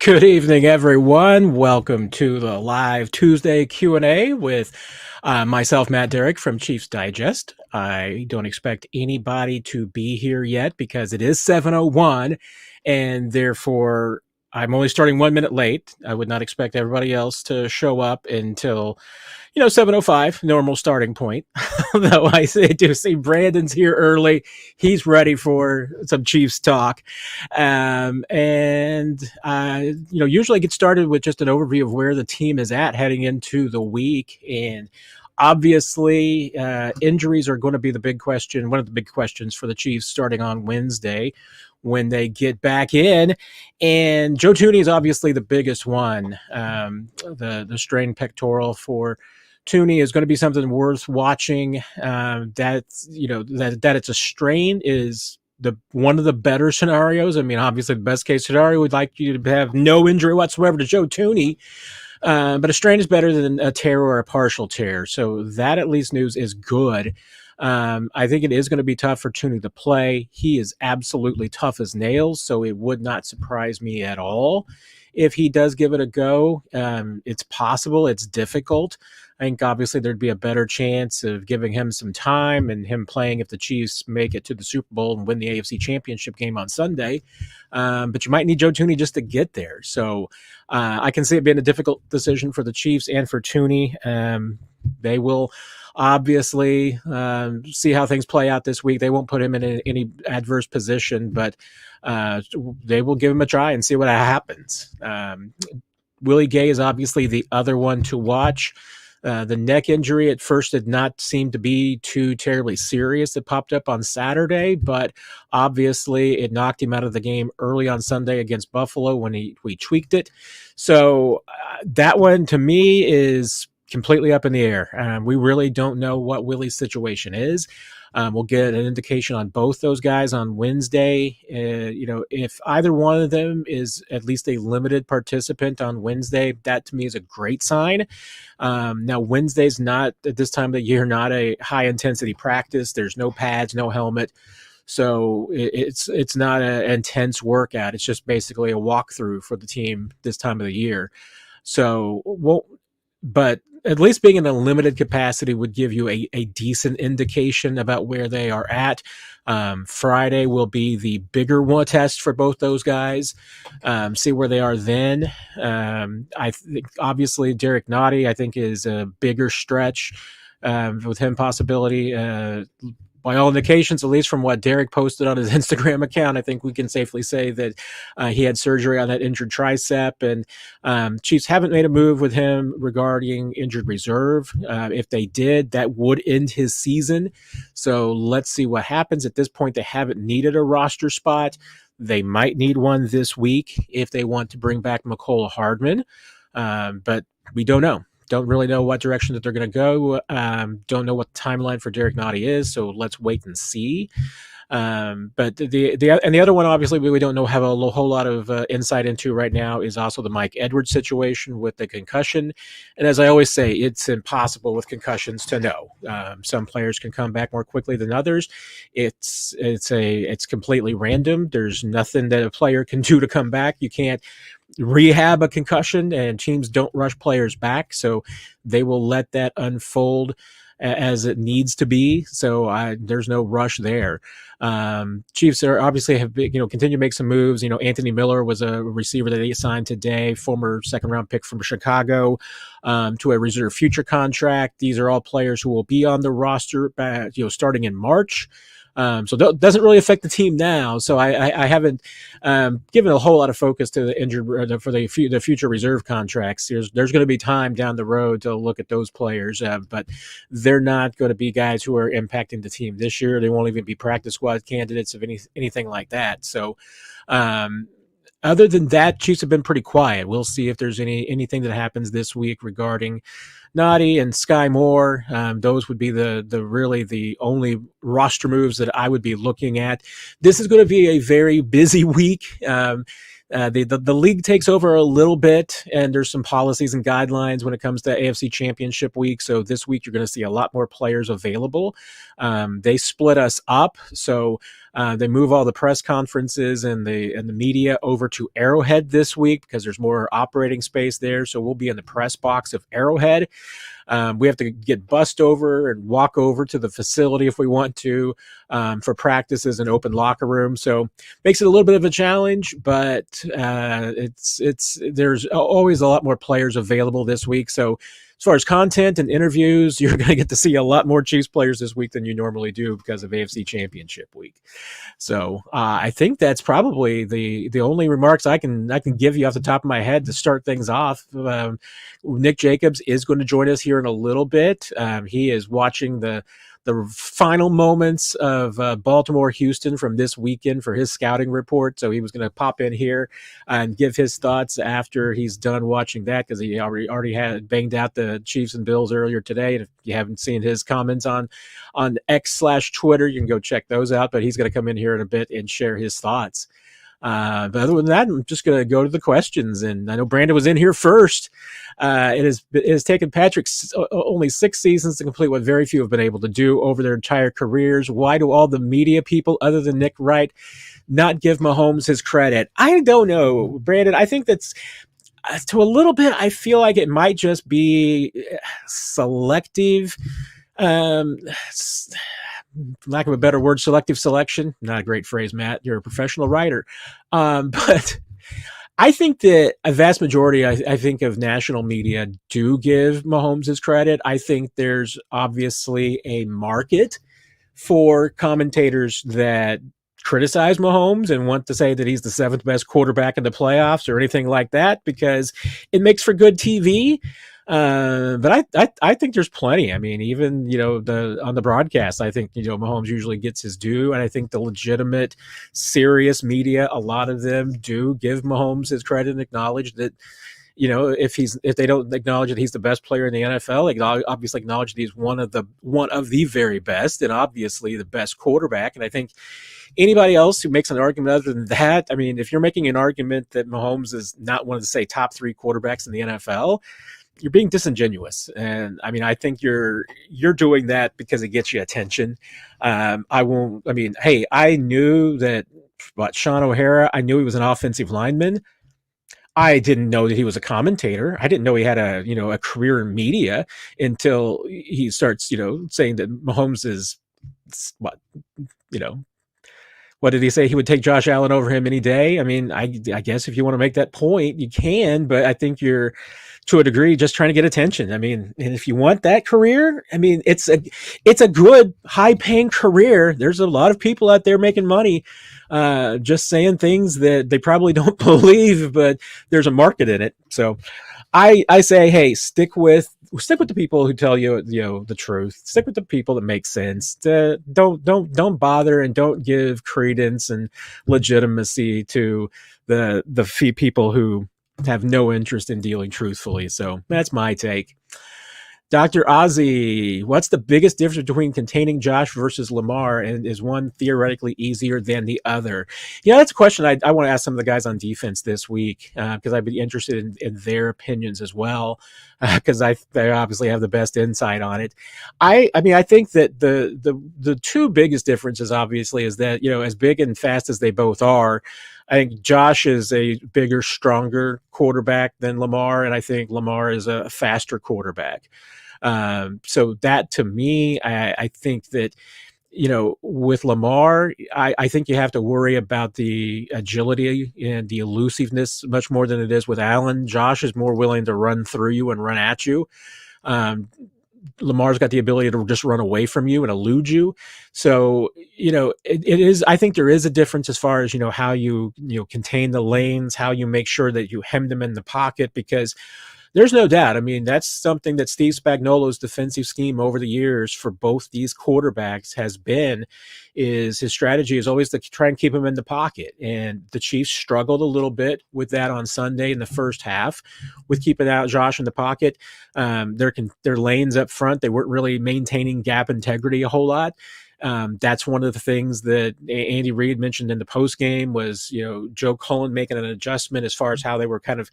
Good evening, everyone. Welcome to the live Tuesday Q&A with myself, Matt Derrick from Chiefs Digest. I don't expect anybody to be here yet because it is 7:01, and therefore I'm only starting 1 minute late. I would not expect everybody else to show up until 7:05, normal starting point. Though do see Brandon's here early. He's ready for some Chiefs talk. Usually I get started with just an overview of where the team is at heading into the week. And obviously, injuries are going to be the big question, one of the big questions for the Chiefs starting on Wednesday when they get back in. And Joe Thuney is obviously the biggest one. The strained pectoral for Thuney is going to be something worth watching. That it's a strain is one of the better scenarios. I mean, obviously, the best case scenario would like you to have no injury whatsoever to Joe Thuney. But a strain is better than a tear or a partial tear. So that at least news is good. I think it is going to be tough for Thuney to play. He is absolutely tough as nails, so it would not surprise me at all if he does give it a go. It's possible. It's difficult. I think obviously there'd be a better chance of giving him some time and him playing if the Chiefs make it to the Super Bowl and win the AFC Championship game on Sunday. But you might need Joe Thuney just to get there. So I can see it being a difficult decision for the Chiefs and for Thuney. They will obviously see how things play out this week. They won't put him in any adverse position, but they will give him a try and see what happens. Willie Gay is obviously the other one to watch. The neck injury at first did not seem to be too terribly serious. It popped up on Saturday, but obviously it knocked him out of the game early on Sunday against Buffalo when we tweaked it. So that one to me is completely up in the air. We really don't know what Willie's situation is. We'll get an indication on both those guys on Wednesday. If either one of them is at least a limited participant on Wednesday, that to me is a great sign. Now, Wednesday's not, at this time of the year, not a high-intensity practice. There's no pads, no helmet. So it's not an intense workout. It's just basically a walkthrough for the team this time of the year. But at least being in a limited capacity would give you a decent indication about where they are at. Friday will be the bigger one test for both those guys. See where they are then. I think obviously Derrick Toney, I think, is a bigger stretch with him possibility. By all indications, at least from what Derrick posted on his Instagram account, I think we can safely say that he had surgery on that injured tricep, and Chiefs haven't made a move with him regarding injured reserve. If they did, that would end his season. So let's see what happens. At this point, they haven't needed a roster spot. They might need one this week if they want to bring back Mecole Hardman, but we don't know. Don't really know what direction that they're going to go. Don't know what the timeline for Derrick Toney is, so let's wait and see. But the other one, obviously, we don't know, have a whole lot of insight into right now is also the Mike Edwards situation with the concussion. And as I always say, it's impossible with concussions to know. Some players can come back more quickly than others. It's completely random. There's nothing that a player can do to come back. You can't rehab a concussion, and teams don't rush players back, so they will let that unfold as it needs to be. So there's no rush there. Chiefs are obviously have continue to make some moves. Anthony Miller was a receiver that they signed today, former second-round pick from Chicago, to a reserve future contract. These are all players who will be on the roster, starting in March. So that doesn't really affect the team now. So I haven't given a whole lot of focus to the injured for the future reserve contracts. There's going to be time down the road to look at those players, but they're not going to be guys who are impacting the team this year. They won't even be practice squad candidates of anything like that. So other than that, Chiefs have been pretty quiet. We'll see if there's anything that happens this week regarding Toney and Skyy Moore. Those would be the only roster moves that I would be looking at. This is going to be a very busy week. The league takes over a little bit, and there's some policies and guidelines when it comes to AFC Championship week. So this week you're going to see a lot more players available. They split us up, so they move all the press conferences and the media over to Arrowhead this week because there's more operating space there. So we'll be in the press box of Arrowhead. We have to get bussed over and walk over to the facility if we want to for practices and open locker room. So makes it a little bit of a challenge, but there's always a lot more players available this week. So as far as content and interviews, you're going to get to see a lot more Chiefs players this week than you normally do because of AFC Championship week. So I think that's probably the only remarks I can give you off the top of my head to start things off. Nick Jacobs is going to join us here in a little bit. He is watching the final moments of Baltimore-Houston from this weekend for his scouting report. So he was going to pop in here and give his thoughts after he's done watching that because he already had banged out the Chiefs and Bills earlier today. And if you haven't seen his comments on X/Twitter, you can go check those out. But he's going to come in here in a bit and share his thoughts. But other than that, I'm just going to go to the questions. And I know Brandon was in here first. It has taken Patrick only 6 seasons to complete what very few have been able to do over their entire careers. Why do all the media people, other than Nick Wright, not give Mahomes his credit? I don't know, Brandon. I think that's to a little bit. I feel like it might just be selective. Lack of a better word, selective selection. Not a great phrase, Matt. You're a professional writer. But I think that a vast majority, I think, of national media do give Mahomes his credit. I think there's obviously a market for commentators that criticize Mahomes and want to say that he's the 7th best quarterback in the playoffs or anything like that because it makes for good TV. But I think there's plenty. I mean, even, on the broadcast, I think, Mahomes usually gets his due. And I think the legitimate, serious media, a lot of them do give Mahomes his credit and acknowledge that, if they don't acknowledge that he's the best player in the NFL, they obviously acknowledge that he's one of the very best and obviously the best quarterback. And I think anybody else who makes an argument other than that, I mean, if you're making an argument that Mahomes is not one of the, say, top 3 quarterbacks in the NFL, you're being disingenuous. And I mean, I think you're doing that because it gets you attention. I knew that Sean O'Hara, I knew he was an offensive lineman. I didn't know that he was a commentator. I didn't know he had a career in media until he starts, saying that Mahomes is what did he say? He would take Josh Allen over him any day. I mean, I guess if you want to make that point, you can, but I think you're, to a degree, just trying to get attention. I mean, and if you want that career, I mean, it's a good, high-paying career. There's a lot of people out there making money, just saying things that they probably don't believe, but there's a market in it. So I say, hey, stick with the people who tell you, the truth. Stick with the people that make sense. Don't bother and don't give credence and legitimacy to the few people who have no interest in dealing truthfully. So that's my take. Dr. Ozzy, what's the biggest difference between containing Josh versus Lamar, and is one theoretically easier than the other? That's a question I want to ask some of the guys on defense this week because I'd be interested in their opinions as well because they obviously have the best insight on it. I think that the two biggest differences obviously is that, as big and fast as they both are, I think Josh is a bigger, stronger quarterback than Lamar, and I think Lamar is a faster quarterback. So that, to me, I think that, with Lamar, I think you have to worry about the agility and the elusiveness much more than it is with Allen. Josh is more willing to run through you and run at you. Lamar's got the ability to just run away from you and elude you. So, it is, I think there is a difference as far as, how you contain the lanes, how you make sure that you hem them in the pocket, because there's no doubt. I mean, that's something that Steve Spagnuolo's defensive scheme over the years for both these quarterbacks has been, is his strategy is always to try and keep him in the pocket. And the Chiefs struggled a little bit with that on Sunday in the first half with keeping out Josh in the pocket. Their lanes up front, they weren't really maintaining gap integrity a whole lot. That's one of the things that Andy Reid mentioned in the post game was, Joe Cullen making an adjustment as far as how they were kind of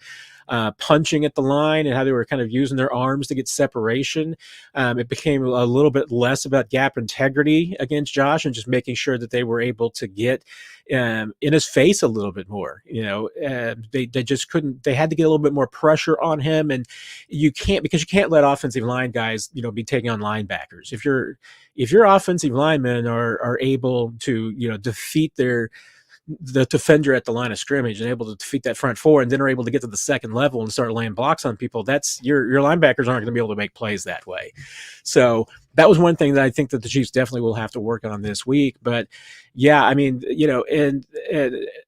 punching at the line and how they were kind of using their arms to get separation. It became a little bit less about gap integrity against Josh and just making sure that they were able to get in his face a little bit more. They just couldn't. They had to get a little bit more pressure on him, and you can't let offensive line guys be taking on linebackers. If your offensive linemen are able to defeat the defender at the line of scrimmage and able to defeat that front four and then are able to get to the second level and start laying blocks on people, that's your linebackers aren't going to be able to make plays that way. So that was one thing that I think that the Chiefs definitely will have to work on this week. But yeah, I mean, and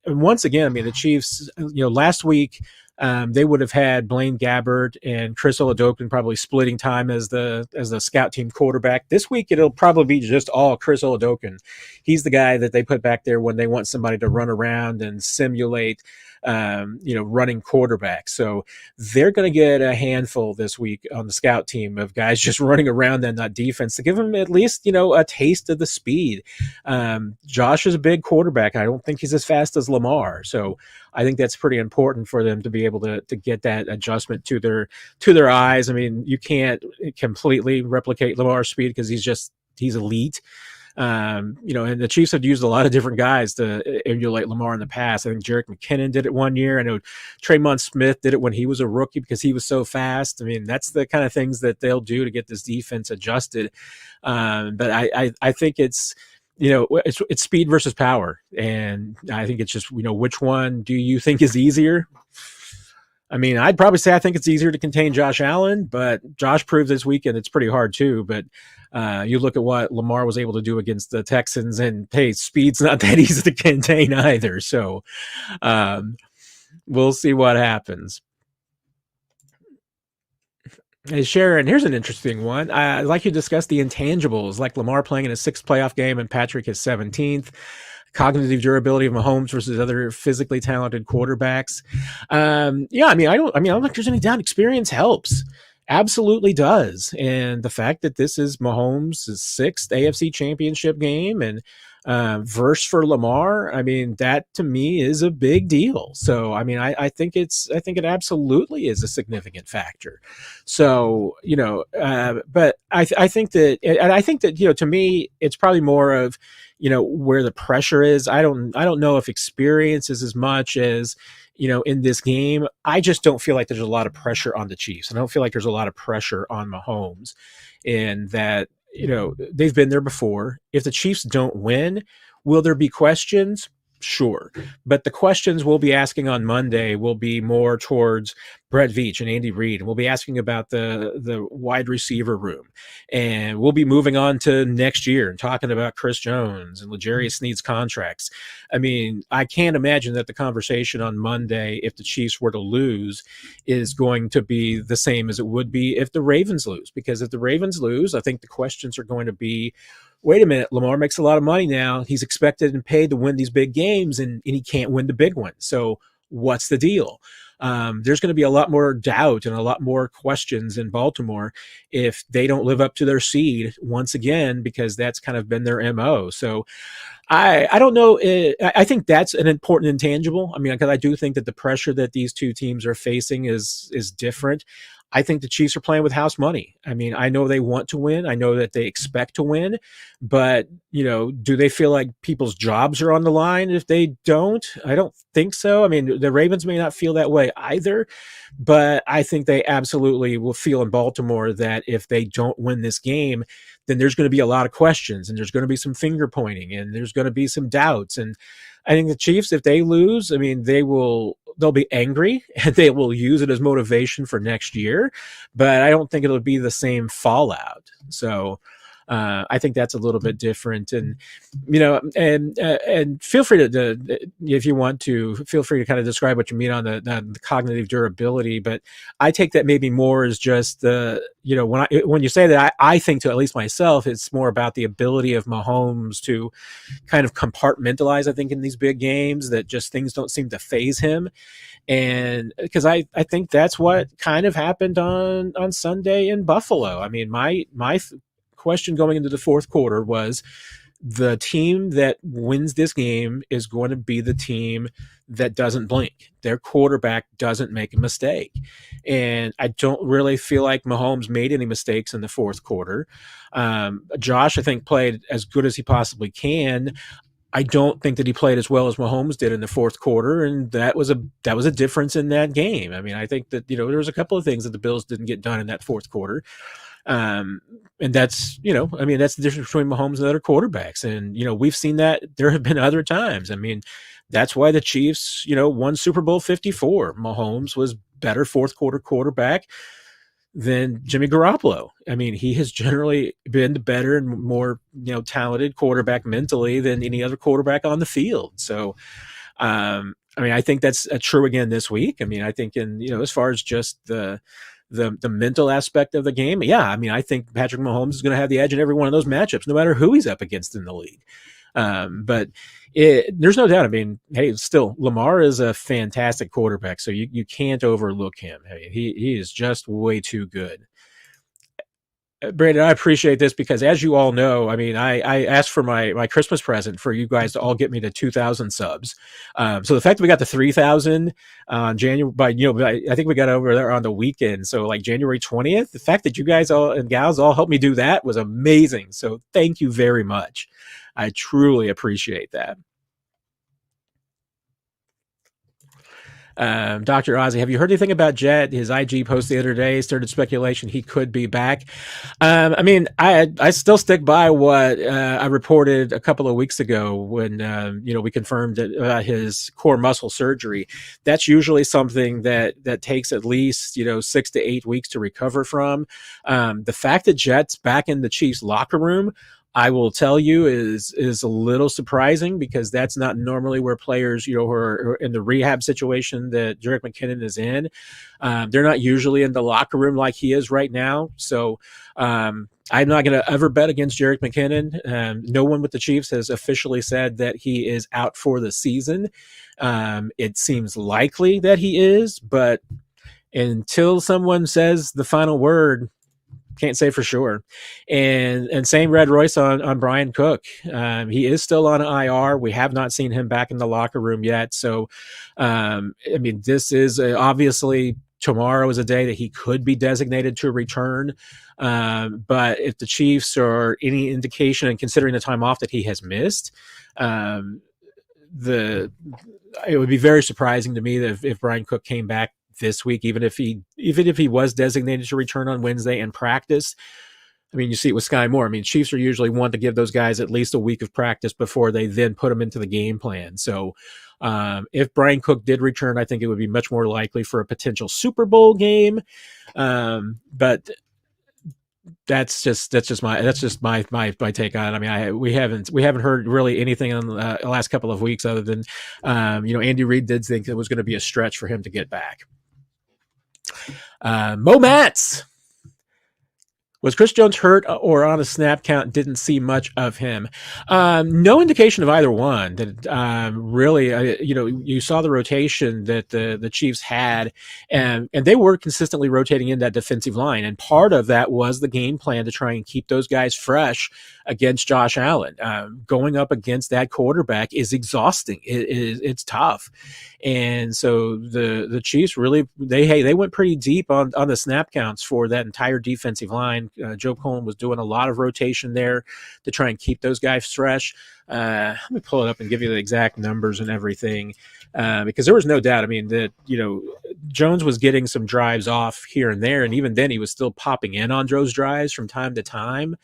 once again, I mean, the Chiefs, last week, they would have had Blaine Gabbert and Chris Oladokun probably splitting time as the scout team quarterback. This week, it'll probably be just all Chris Oladokun. He's the guy that they put back there when they want somebody to run around and simulate, running quarterback. So they're going to get a handful this week on the scout team of guys just running around and not defense to give them at least, a taste of the speed. Josh is a big quarterback. I don't think he's as fast as Lamar. So I think that's pretty important for them to be able to get that adjustment to their eyes. I mean, you can't completely replicate Lamar's speed because he's elite. And the Chiefs have used a lot of different guys to emulate Lamar in the past. I think Jerick McKinnon did it one year. I know Tremont Smith did it when he was a rookie because he was so fast. I mean, that's the kind of things that they'll do to get this defense adjusted. But I think it's speed versus power. And I think it's just, which one do you think is easier? I mean, I'd probably say I think it's easier to contain Josh Allen, but Josh proved this weekend it's pretty hard too. But you look at what Lamar was able to do against the Texans, and hey, speed's not that easy to contain either. So we'll see what happens. Hey, Sharon, here's an interesting one. I'd like you to discuss the intangibles, like Lamar playing in his 6th playoff game and Patrick his 17th. Cognitive durability of Mahomes versus other physically talented quarterbacks. I don't think there's any doubt experience helps. Absolutely does. And the fact that this is Mahomes' 6th AFC Championship game and verse for Lamar, I mean, that to me is a big deal. So, I mean, I think it absolutely is a significant factor. So, but I think that, to me, it's probably more of, where the pressure is. I don't know if experience is as much as, in this game. I just don't feel like there's a lot of pressure on the Chiefs. I don't feel like there's a lot of pressure on Mahomes, in that, they've been there before. If the Chiefs don't win, will there be questions? Sure. But the questions we'll be asking on Monday will be more towards Brett Veach and Andy Reid. And we'll be asking about the wide receiver room. And we'll be moving on to next year and talking about Chris Jones and L'Jarius Sneed's contracts. I mean, I can't imagine that the conversation on Monday, if the Chiefs were to lose, is going to be the same as it would be if the Ravens lose. Because if the Ravens lose, I think the questions are going to be, wait a minute, Lamar makes a lot of money now. He's expected and paid to win these big games, and he can't win the big one. So what's the deal? There's going to be a lot more doubt and a lot more questions in Baltimore if they don't live up to their seed once again, because that's kind of been their MO. So I don't know. I think that's an important intangible. I mean, because I do think that the pressure that these two teams are facing is different. I think the Chiefs are playing with house money. I mean, I know they want to win. I know that they expect to win, but, do they feel like people's jobs are on the line if they don't? I don't think so. I mean, the Ravens may not feel that way either, but I think they absolutely will feel in Baltimore that if they don't win this game, then there's going to be a lot of questions, and there's going to be some finger pointing, and there's going to be some doubts. And I think the Chiefs, if they lose, I mean, they'll be angry and they will use it as motivation for next year, but I don't think it'll be the same fallout. So I think that's a little bit different. And, and feel free to, if you want to, feel free to kind of describe what you mean on the cognitive durability. But I take that maybe more as just when you say that, I think, to at least myself, it's more about the ability of Mahomes to kind of compartmentalize, I think, in these big games, that just things don't seem to faze him. And because I think that's what kind of happened on Sunday in Buffalo. I mean, my question going into the fourth quarter was, the team that wins this game is going to be the team that doesn't blink. Their quarterback doesn't make a mistake. And I don't really feel like Mahomes made any mistakes in the fourth quarter. Josh, I think, played as good as he possibly can. I don't think that he played as well as Mahomes did in the fourth quarter, and that was a difference in that game. I mean, I think that there was a couple of things that the Bills didn't get done in that fourth quarter. And that's, that's the difference between Mahomes and other quarterbacks. And, we've seen that there have been other times. I mean, that's why the Chiefs, won Super Bowl 54. Mahomes was better fourth quarter quarterback than Jimmy Garoppolo. I mean, he has generally been the better and more, talented quarterback mentally than any other quarterback on the field. So, I think that's true again this week. I mean, I think as far as just the mental aspect of the game, I think Patrick Mahomes is going to have the edge in every one of those matchups, no matter who he's up against in the league. But there's no doubt. I mean, hey, still, Lamar is a fantastic quarterback, so you can't overlook him. Hey, he is just way too good. Brandon, I appreciate this because, as you all know, I mean, I asked for my Christmas present for you guys to all get me to 2,000 subs. So the fact that we got to 3,000 on January, I think we got over there on the weekend. So like January 20th, the fact that you guys all and gals all helped me do that was amazing. So thank you very much. I truly appreciate that. Dr. Ozzy, have you heard anything about Jet? His IG post the other day started speculation he could be back. I still stick by what I reported a couple of weeks ago when we confirmed his core muscle surgery. That's usually something that takes at least 6 to 8 weeks to recover from. The fact that Jet's back in the Chiefs locker room, I will tell you, is a little surprising because that's not normally where players, who are in the rehab situation that Jerick McKinnon is in. They're not usually in the locker room like he is right now. So I'm not going to ever bet against Jerick McKinnon. No one with the Chiefs has officially said that he is out for the season. It seems likely that he is, but until someone says the final word, can't say for sure. And same Red Royce on Brian Cook. He is still on IR. We have not seen him back in the locker room yet. So, this is obviously tomorrow is a day that he could be designated to return. But if the Chiefs are any indication and considering the time off that he has missed, it would be very surprising to me that if Brian Cook came back this week, even if he was designated to return on Wednesday and practice. I mean, you see it with Skyy Moore. I mean, Chiefs are usually one to give those guys at least a week of practice before they then put them into the game plan. So if Brian Cook did return, I think it would be much more likely for a potential Super Bowl game. But that's just my take on it. I mean, we haven't heard really anything on the last couple of weeks other than Andy Reid did think it was going to be a stretch for him to get back. Mo Mats. Was Chris Jones hurt or on a snap count? Didn't see much of him. No indication of either one. That really, you saw the rotation that the Chiefs had, and they were consistently rotating in that defensive line. And part of that was the game plan to try and keep those guys fresh against Josh Allen. Going up against that quarterback is exhausting. It's tough. And so the Chiefs really they went pretty deep on the snap counts for that entire defensive line. Joe Cohen was doing a lot of rotation there to try and keep those guys fresh. Let me pull it up and give you the exact numbers and everything, because there was no doubt. I mean, that Jones was getting some drives off here and there, and even then he was still popping in on those drives from time to time.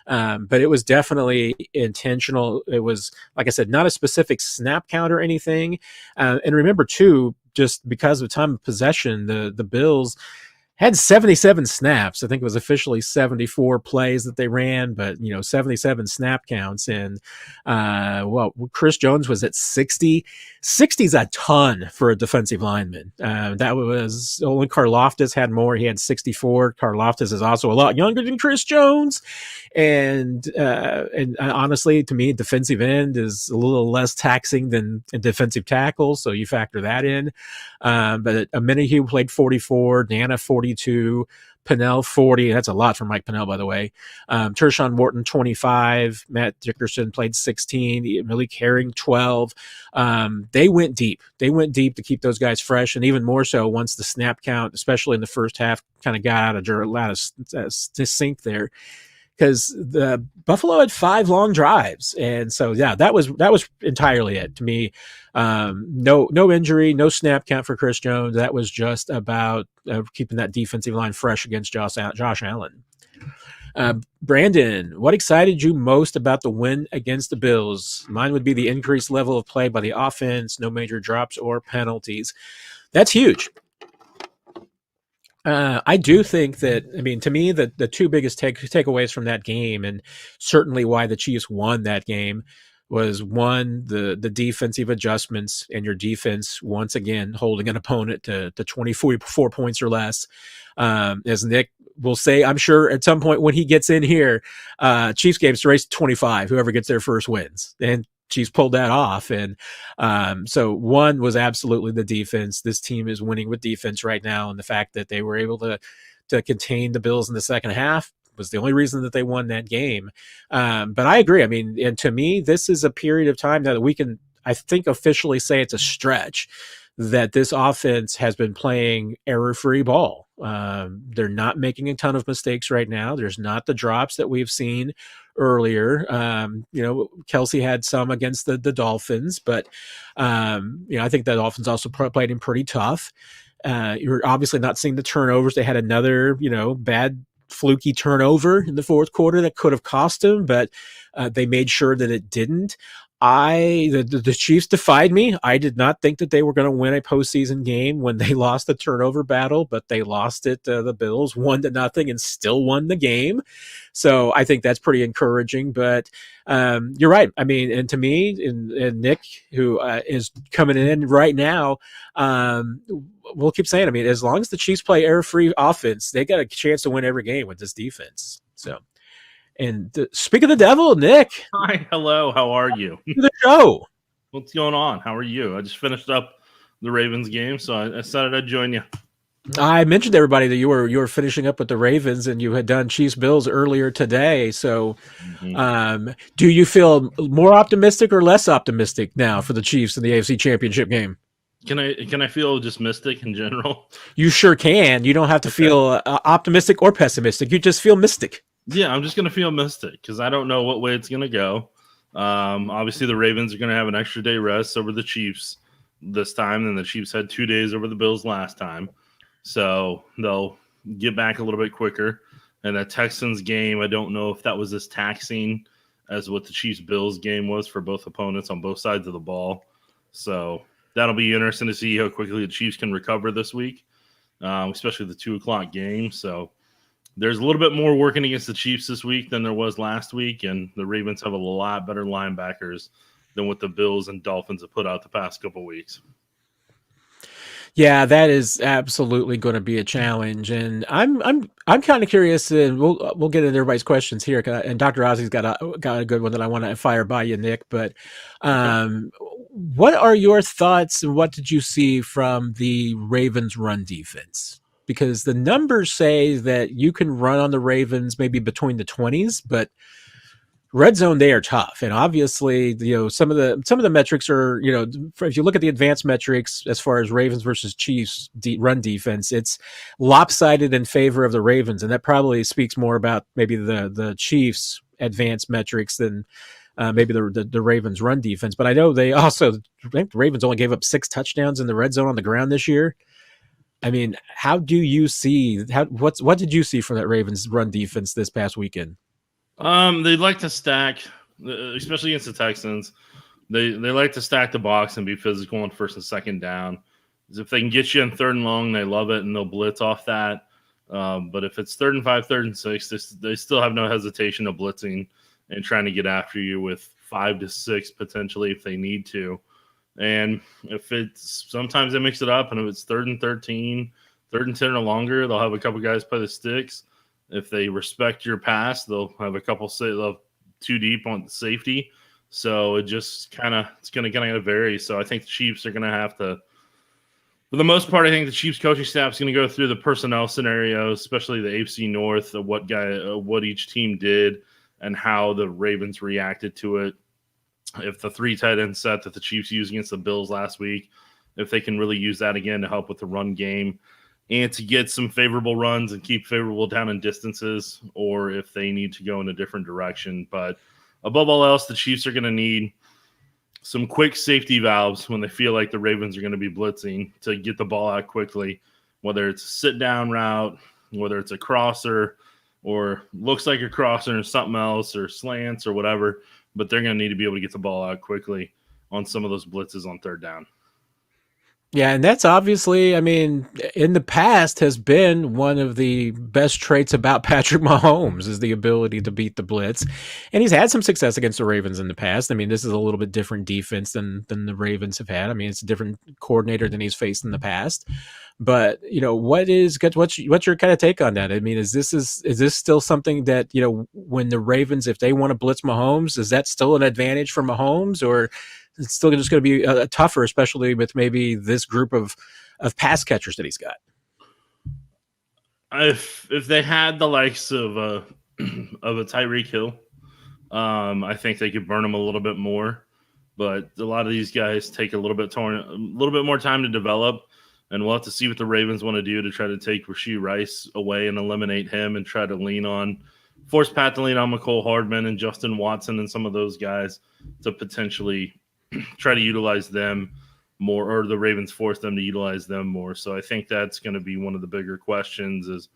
But it was definitely intentional. It was, like I said, not a specific snap count or anything. And remember, too, just because of time of possession, the Bills had 77 snaps. I think it was officially 74 plays that they ran, but 77 snap counts. And Chris Jones was at 60. 60 is a ton for a defensive lineman. That was only Karlaftis had more. He had 64. Karlaftis is also a lot younger than Chris Jones. And honestly, to me, defensive end is a little less taxing than a defensive tackle. So you factor that in. But Amenahue played 44, Dana 44. 42, Pennell 40. That's a lot for Mike Pennell, by the way. Tershawn Wharton 25, Matt Dickerson played 16, Malik Herring 12. They went deep. They went deep to keep those guys fresh, and even more so once the snap count, especially in the first half, kind of got out of sync there. Because the Buffalo had 5 long drives, and so yeah, that was entirely it to me. No injury, no snap count for Chris Jones. That was just about keeping that defensive line fresh against Josh Allen. Brandon, what excited you most about the win against the Bills? Mine would be the increased level of play by the offense, no major drops or penalties. That's huge. I do think that, I mean, to me, the two biggest takeaways from that game, and certainly why the Chiefs won that game, was one, the defensive adjustments and your defense once again holding an opponent to 24 points or less. As Nick will say, I'm sure at some point when he gets in here, Chiefs games to race to 25, whoever gets their first wins. And Chiefs pulled that off. And so one was absolutely the defense. This team is winning with defense right now. And the fact that they were able to contain the Bills in the second half was the only reason that they won that game. But I agree. I mean, and to me, this is a period of time that we can, I think, officially say it's a stretch that this offense has been playing error-free ball. They're not making a ton of mistakes right now. There's not the drops that we've seen earlier. Kelsey had some against the Dolphins, but I think the Dolphins also played him pretty tough. You're obviously not seeing the turnovers. They had another, bad fluky turnover in the fourth quarter that could have cost them, but they made sure that it didn't. The Chiefs defied me. I did not think that they were going to win a postseason game when they lost the turnover battle, but they lost it. The Bills 1-0 and still won the game. So I think that's pretty encouraging. But you're right. I mean, and to me, and Nick, who is coming in right now, we'll keep saying, I mean, as long as the Chiefs play error-free offense, they got a chance to win every game with this defense. So. And speak of the devil, Nick. Hi, hello. How are you? The show. What's going on? How are you? I just finished up the Ravens game, so I decided I'd join you. I mentioned to everybody that you were finishing up with the Ravens, and you had done Chiefs Bills earlier today. So, do you feel more optimistic or less optimistic now for the Chiefs in the AFC Championship game? Can I feel just mystic in general? You sure can. You don't have to feel optimistic or pessimistic. You just feel mystic. Yeah, I'm just going to feel mystic because I don't know what way it's going to go. Obviously, the Ravens are going to have an extra day rest over the Chiefs this time, and the Chiefs had 2 days over the Bills last time. So they'll get back a little bit quicker. And that Texans game, I don't know if that was as taxing as what the Chiefs-Bills game was for both opponents on both sides of the ball. So that'll be interesting to see how quickly the Chiefs can recover this week, especially the 2 o'clock game. So there's a little bit more working against the Chiefs this week than there was last week, and the Ravens have a lot better linebackers than what the Bills and Dolphins have put out the past couple of weeks. Yeah, that is absolutely going to be a challenge, and I'm kind of curious, and we'll get into everybody's questions here. And Dr. Ozzy's got a good one that I want to fire by you, Nick. But what are your thoughts, and what did you see from the Ravens' run defense? Because the numbers say that you can run on the Ravens maybe between the 20s, but red zone, they are tough. And obviously, some of the metrics are, if you look at the advanced metrics as far as Ravens versus Chiefs run defense, it's lopsided in favor of the Ravens. And that probably speaks more about maybe the Chiefs advanced metrics than maybe the Ravens run defense. But I know I think the Ravens only gave up 6 touchdowns in the red zone on the ground this year. I mean, how do you see what did you see from that Ravens run defense this past weekend? They like to stack, especially against the Texans. They like to stack the box and be physical on first and second down. If they can get you in 3rd and long, they love it and they'll blitz off that. But if it's 3rd and 5, 3rd and 6, they still have no hesitation of blitzing and trying to get after you with 5 to 6 potentially if they need to. And if it's sometimes they mix it up, and if it's 3rd and 13, 3rd and 10 or longer, they'll have a couple guys play the sticks. If they respect your pass, they'll have a couple they'll 2 deep on safety. So it's going to vary. So I think the Chiefs are going to have to For the most part, I think the Chiefs coaching staff is going to go through the personnel scenarios, especially the AFC North, of what each team did and how the Ravens reacted to it. If the 3 tight end set that the Chiefs used against the Bills last week, if they can really use that again to help with the run game and to get some favorable runs and keep favorable down and distances, or if they need to go in a different direction. But above all else, the Chiefs are going to need some quick safety valves when they feel like the Ravens are going to be blitzing to get the ball out quickly, whether it's a sit-down route, whether it's a crosser or looks like a crosser or something else or slants or whatever, but they're going to need to be able to get the ball out quickly on some of those blitzes on third down. Yeah, and that's obviously, I mean, in the past has been one of the best traits about Patrick Mahomes is the ability to beat the blitz. And he's had some success against the Ravens in the past. I mean, this is a little bit different defense than the Ravens have had. I mean, it's a different coordinator than he's faced in the past. But, what's your kind of take on that? I mean, is this still something that, when the Ravens, if they want to blitz Mahomes, is that still an advantage for Mahomes, or it's still just going to be tougher, especially with maybe this group of pass catchers that he's got? If they had the likes of a Tyreek Hill, I think they could burn him a little bit more. But a lot of these guys take a little bit more time to develop, and we'll have to see what the Ravens want to do to try to take Rashee Rice away and eliminate him, and try to force Pat to lean on McCole Hardman and Justin Watson and some of those guys to potentially try to utilize them more, or the Ravens force them to utilize them more. So I think that's going to be one of the bigger questions is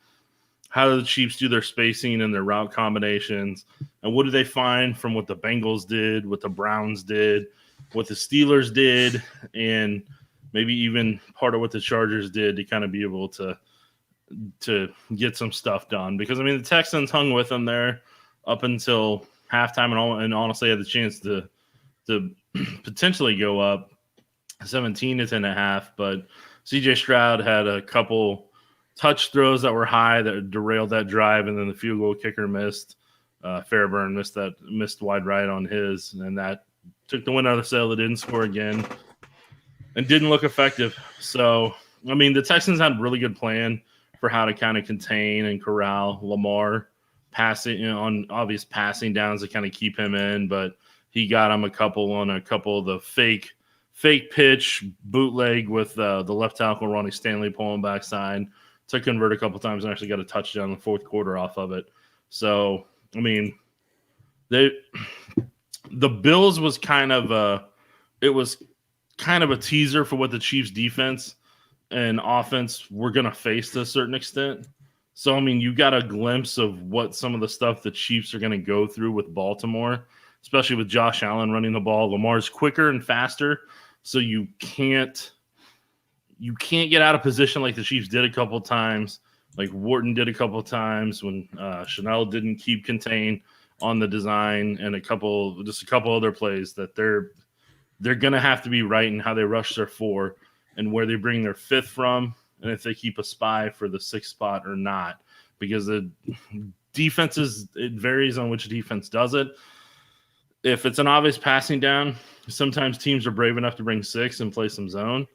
how do the Chiefs do their spacing and their route combinations? And what do they find from what the Bengals did, what the Browns did, what the Steelers did, and maybe even part of what the Chargers did to kind of be able to get some stuff done? Because, I mean, the Texans hung with them there up until halftime and honestly had the chance to potentially go up 17-10.5, but CJ Stroud had a couple touch throws that were high that derailed that drive, and then the field goal kicker missed. Fairburn missed wide right on his, and that took the wind out of the sail. They didn't score again and didn't look effective. So, I mean, the Texans had a really good plan for how to kind of contain and corral Lamar passing, on obvious passing downs to kind of keep him in, but he got him a couple of the fake pitch bootleg with the left tackle Ronnie Stanley pulling backside to convert a couple times and actually got a touchdown in the fourth quarter off of it. So, I mean, the Bills was kind of a teaser for what the Chiefs defense and offense were going to face to a certain extent. So, I mean, you got a glimpse of what some of the stuff the Chiefs are going to go through with Baltimore, especially with Josh Allen running the ball. Lamar's quicker and faster, so you can't get out of position like the Chiefs did a couple times, like Wharton did a couple times when Chanel didn't keep contained on the design, and a couple other plays that they're going to have to be right in how they rush their 4 and where they bring their 5th from, and if they keep a spy for the 6th spot or not, because the defenses, it varies on which defense does it. If it's an obvious passing down, sometimes teams are brave enough to bring 6 and play some zone.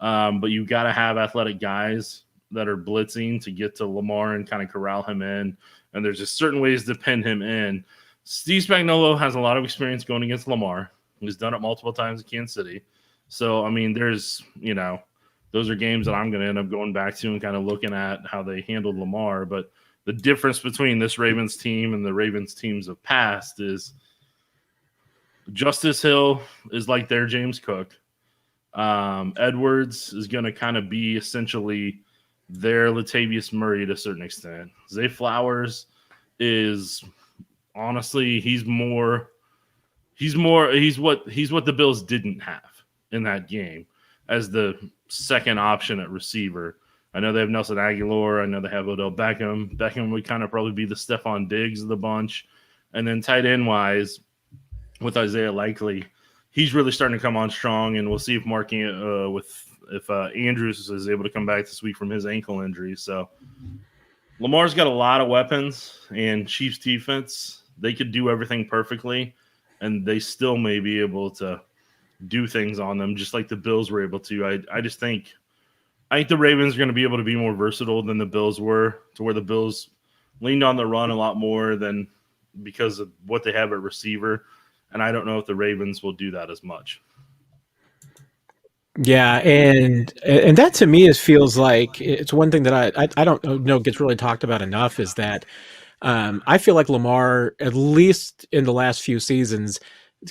But you got to have athletic guys that are blitzing to get to Lamar and kind of corral him in. And there's just certain ways to pin him in. Steve Spagnuolo has a lot of experience going against Lamar. He's done it multiple times in Kansas City. So, I mean, those are games that I'm going to end up going back to and kind of looking at how they handled Lamar. But the difference between this Ravens team and the Ravens teams of past is Justice Hill is like their James Cook. Edwards is going to kind of be essentially their Latavius Murray to a certain extent. Zay Flowers is honestly, he's what the Bills didn't have in that game as the second option at receiver. I know they have Nelson Aguilar. I know they have Odell Beckham. Beckham would kind of probably be the Stephon Diggs of the bunch. And then tight end wise, with Isaiah Likely, he's really starting to come on strong, and we'll see if Andrews is able to come back this week from his ankle injury. So Lamar's got a lot of weapons, and Chiefs defense, they could do everything perfectly, and they still may be able to do things on them just like the Bills were able to. I just think I think the Ravens are going to be able to be more versatile than the Bills were, to where the Bills leaned on the run a lot more than because of what they have at receiver. And I don't know if the Ravens will do that as much. Yeah, and that to me feels like it's one thing that I don't know gets really talked about enough is that I feel like Lamar, at least in the last few seasons,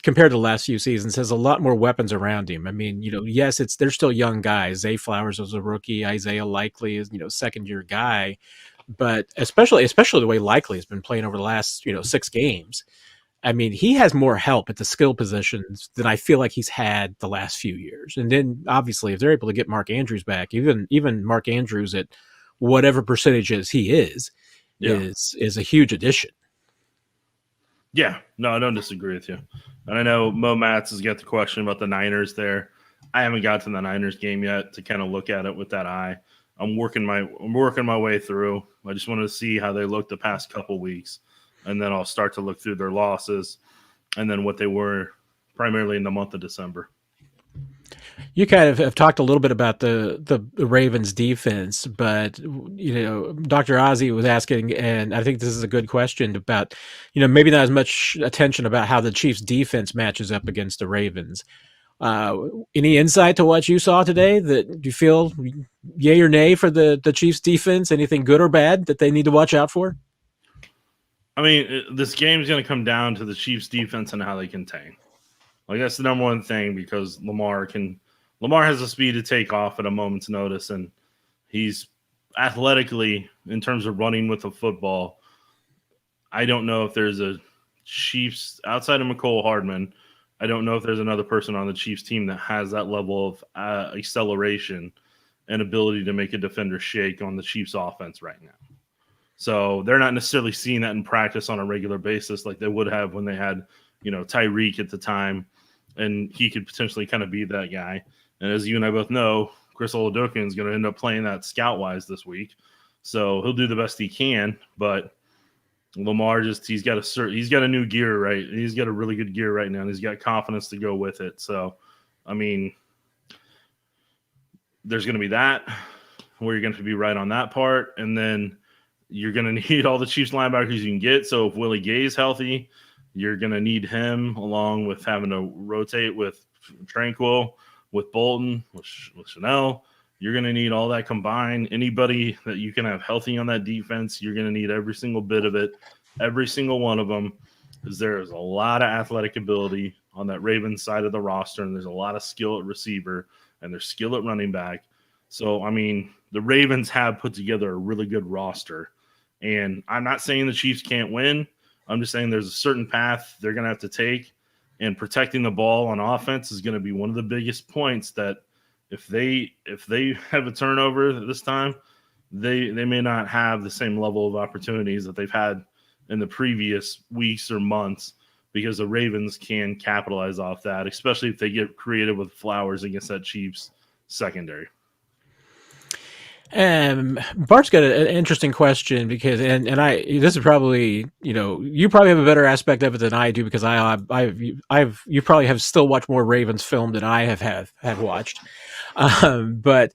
compared to the last few seasons, has a lot more weapons around him. I mean, yes, they're still young guys. Zay Flowers was a rookie. Isaiah Likely is, second year guy, but especially the way Likely has been playing over the last, 6 games. I mean, he has more help at the skill positions than I feel like he's had the last few years. And then obviously, if they're able to get Mark Andrews back, even Mark Andrews at whatever percentages he is a huge addition. Yeah, no, I don't disagree with you. And I know Mo Matz has got the question about the Niners there. I haven't got to the Niners game yet to kind of look at it with that eye. I'm working my way through. I just wanted to see how they looked the past couple weeks, and then I'll start to look through their losses and then what they were primarily in the month of December. You kind of have talked a little bit about the Ravens defense, but Dr. Ozzie was asking, and I think this is a good question about, maybe not as much attention about how the Chiefs defense matches up against the Ravens. Any insight to what you saw today? That you feel yay or nay for the Chiefs defense? Anything good or bad that they need to watch out for? I mean, this game's going to come down to the Chiefs defense and how they contain. Like, that's the number one thing, because Lamar has the speed to take off at a moment's notice, and he's athletically, in terms of running with the football, I don't know if there's a Chiefs outside of McCole Hardman. I don't know if there's another person on the Chiefs team that has that level of acceleration and ability to make a defender shake on the Chiefs offense right now. So they're not necessarily seeing that in practice on a regular basis like they would have when they had, Tyreek at the time, and he could potentially kind of be that guy. And as you and I both know, Chris Oladokun is going to end up playing that scout-wise this week. So he'll do the best he can, but Lamar he's got a new gear, right? He's got a really good gear right now, and he's got confidence to go with it. So, I mean, there's going to be that where you're going to be right on that part, and then you're going to need all the Chiefs linebackers you can get. So if Willie Gay is healthy, you're going to need him along with having to rotate with Tranquil, with Bolton, with Chanel. You're going to need all that combined. Anybody that you can have healthy on that defense, you're going to need every single bit of it, every single one of them, because there is a lot of athletic ability on that Ravens side of the roster, and there's a lot of skill at receiver, and there's skill at running back. So, I mean, the Ravens have put together a really good roster, and I'm not saying the Chiefs can't win. I'm just saying there's a certain path they're going to have to take, and protecting the ball on offense is going to be one of the biggest points that if they have a turnover this time, they may not have the same level of opportunities that they've had in the previous weeks or months, because the Ravens can capitalize off that, especially if they get creative with Flowers against that Chiefs secondary. Bart's got an interesting question because, this is probably, you probably have a better aspect of it than I do, because you probably have still watched more Ravens film than I have watched. But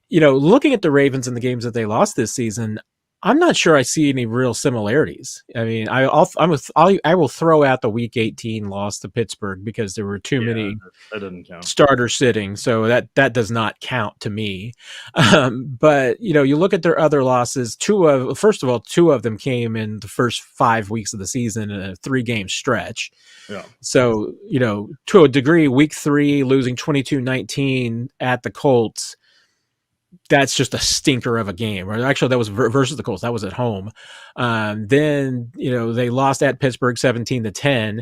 looking at the Ravens and the games that they lost this season, I'm not sure I see any real similarities. I mean, I will throw out the Week 18 loss to Pittsburgh because there were too many that doesn't count. starters sitting, so that does not count to me. But you look at their other losses. Two of them came in the first 5 weeks of the season in a 3-game stretch. Yeah. So to a degree, Week 3 losing 22-19 at the Colts, that's just a stinker of a game. Or actually, that was versus the Colts. That was at home. Then they lost at Pittsburgh 17-10.